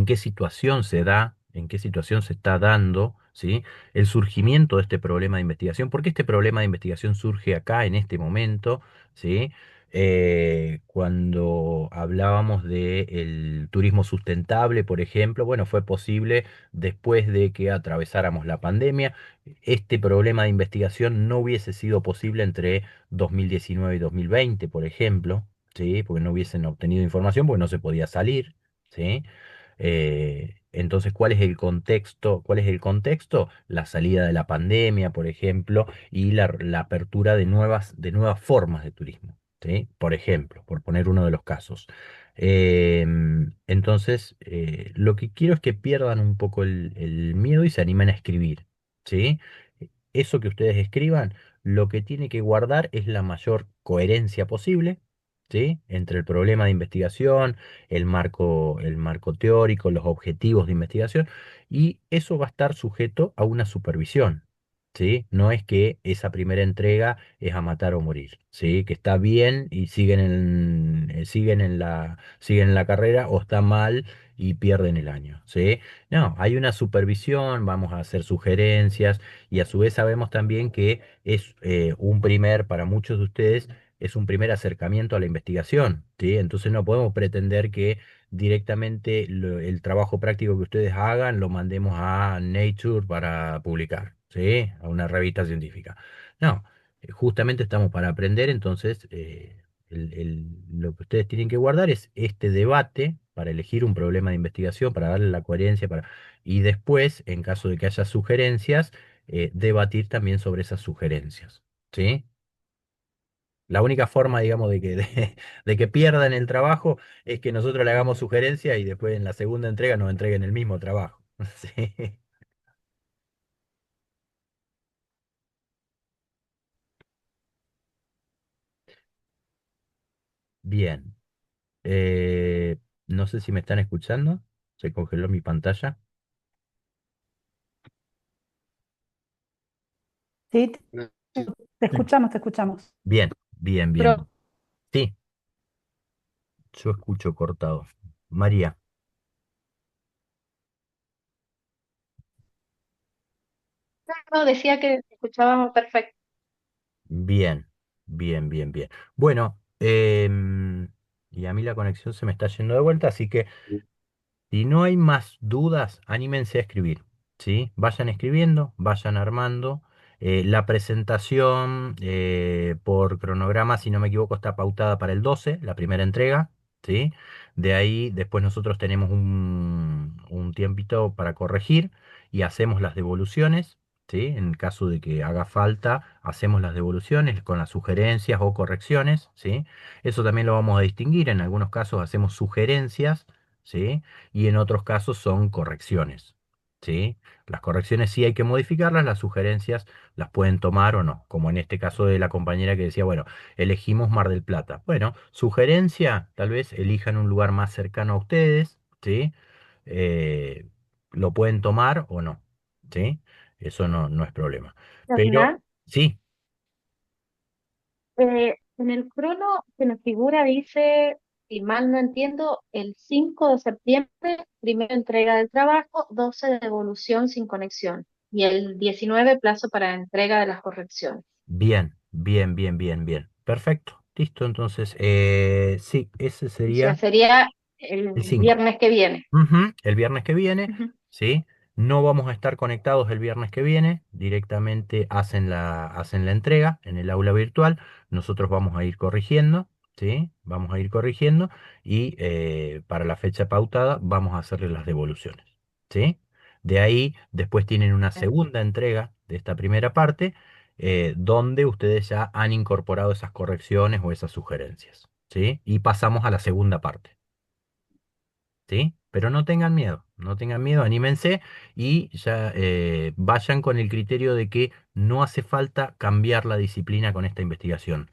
qué situación se da, en qué situación se está dando, ¿sí? El surgimiento de este problema de investigación, por qué este problema de investigación surge acá en este momento, ¿sí? Cuando hablábamos del turismo sustentable, por ejemplo, bueno, fue posible después de que atravesáramos la pandemia. Este problema de investigación no hubiese sido posible entre 2019 y 2020, por ejemplo, ¿sí? Porque no hubiesen obtenido información, porque no se podía salir, ¿sí? Entonces, ¿cuál es el contexto? ¿Cuál es el contexto? La salida de la pandemia, por ejemplo, y la apertura de nuevas formas de turismo, ¿sí? Por ejemplo, por poner uno de los casos. Entonces, lo que quiero es que pierdan un poco el miedo y se animen a escribir, ¿sí? Eso que ustedes escriban, lo que tiene que guardar es la mayor coherencia posible, ¿sí? Entre el problema de investigación, el marco teórico, los objetivos de investigación, y eso va a estar sujeto a una supervisión, ¿sí? No es que esa primera entrega es a matar o morir, ¿sí? Que está bien y siguen en la carrera, o está mal y pierden el año, ¿sí? No, hay una supervisión, vamos a hacer sugerencias, y a su vez sabemos también que es para muchos de ustedes, es un primer acercamiento a la investigación, ¿sí? Entonces no podemos pretender que directamente el trabajo práctico que ustedes hagan lo mandemos a Nature para publicar, ¿sí? A una revista científica. No, justamente estamos para aprender. Entonces lo que ustedes tienen que guardar es este debate para elegir un problema de investigación, para darle la coherencia, y después, en caso de que haya sugerencias, debatir también sobre esas sugerencias, ¿sí? La única forma, digamos, de que pierdan el trabajo es que nosotros le hagamos sugerencias y después en la segunda entrega nos entreguen el mismo trabajo. Sí. Bien. Eh, no sé si me están escuchando. Se congeló mi pantalla. Sí, Sí. te Sí. escuchamos, te escuchamos. Bien, bien, bien. Pro- Sí, yo escucho cortado. María. no, decía que escuchábamos perfecto. Bien, bien, bien, bien. Bueno, y a mí la conexión se me está yendo de vuelta, así que si no hay más dudas, anímense a escribir, ¿sí? Vayan escribiendo, vayan armando. La presentación por cronograma, si no me equivoco, está pautada para el 12, la primera entrega, ¿sí? De ahí, después nosotros tenemos un tiempito para corregir y hacemos las devoluciones, ¿sí? En caso de que haga falta, hacemos las devoluciones con las sugerencias o correcciones, ¿sí? Eso también lo vamos a distinguir. En algunos casos hacemos sugerencias, ¿sí? Y en otros casos son correcciones, ¿sí? Las correcciones sí hay que modificarlas, las sugerencias las pueden tomar o no, como en este caso de la compañera que decía, bueno, elegimos Mar del Plata. Bueno, sugerencia, tal vez elijan un lugar más cercano a ustedes, ¿sí? Eh, lo pueden tomar o no, ¿sí? Eso no es problema. Pero Hernán, sí, en el crono que nos figura dice, si mal no entiendo, el 5 de septiembre, primera entrega del trabajo, 12 de devolución sin conexión y el 19 plazo para entrega de las correcciones. bien, bien, bien, bien, bien. Perfecto, listo. Entonces, sí, ese O sea, sería sería el el 5. viernes que viene. Ujú, el viernes que viene, Ujú. ¿sí? No vamos a estar conectados el viernes que viene, directamente hacen la entrega en el aula virtual, nosotros vamos a ir corrigiendo, ¿sí? Vamos a ir corrigiendo y para la fecha pautada vamos a hacerle las devoluciones, ¿sí? De ahí, después tienen una segunda entrega de esta primera parte, donde ustedes ya han incorporado esas correcciones o esas sugerencias, ¿sí? Y pasamos a la segunda parte. ¿Sí? Pero no tengan miedo, no tengan miedo, anímense y ya vayan con el criterio de que no hace falta cambiar la disciplina con esta investigación.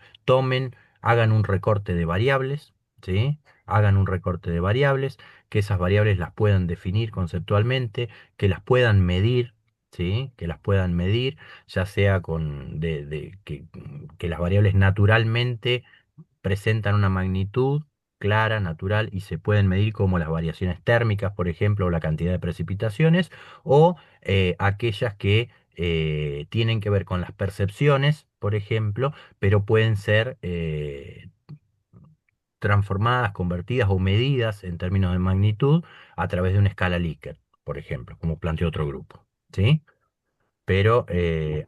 Hagan un recorte de variables, ¿sí? Hagan un recorte de variables, que esas variables las puedan definir conceptualmente, que las puedan medir. ¿Sí? Que las puedan medir, ya sea que las variables naturalmente presentan una magnitud clara, natural, y se pueden medir como las variaciones térmicas, por ejemplo, o la cantidad de precipitaciones, o aquellas que tienen que ver con las percepciones, por ejemplo, pero pueden ser transformadas, convertidas o medidas en términos de magnitud a través de una escala Likert, por ejemplo, como planteó otro grupo, ¿sí? Pero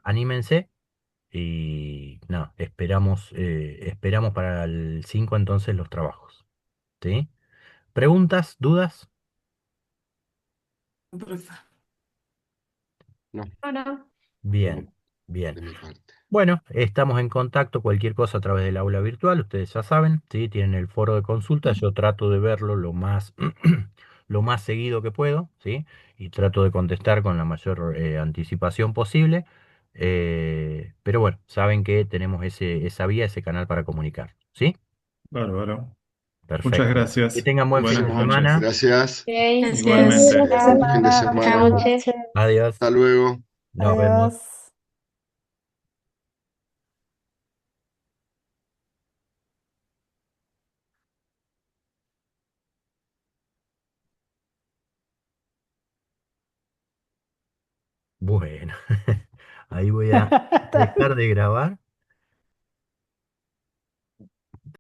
anímense y no, esperamos para el 5 entonces los trabajos, ¿sí? ¿Preguntas, dudas? Profe. No, No, no. Bien, no, bien. de mi parte. Bueno, estamos en contacto, cualquier cosa a través del aula virtual, ustedes ya saben, ¿sí? Tienen el foro de consultas, yo trato de verlo lo más, lo más seguido que puedo, ¿sí? Y trato de contestar con la mayor anticipación posible, pero bueno, saben que tenemos esa vía, ese canal para comunicar, ¿sí? Bárbaro. Muchas Perfecto. Que gracias. tengan buen fin Buenas de noches. semana. Gracias. Ok, Gracias. Igualmente. Gracias. Buen fin de buenas semana. Buenas noches. noches. Adiós. Hasta luego. Nos vemos. Adiós. Bueno, ahí voy a dejar de grabar.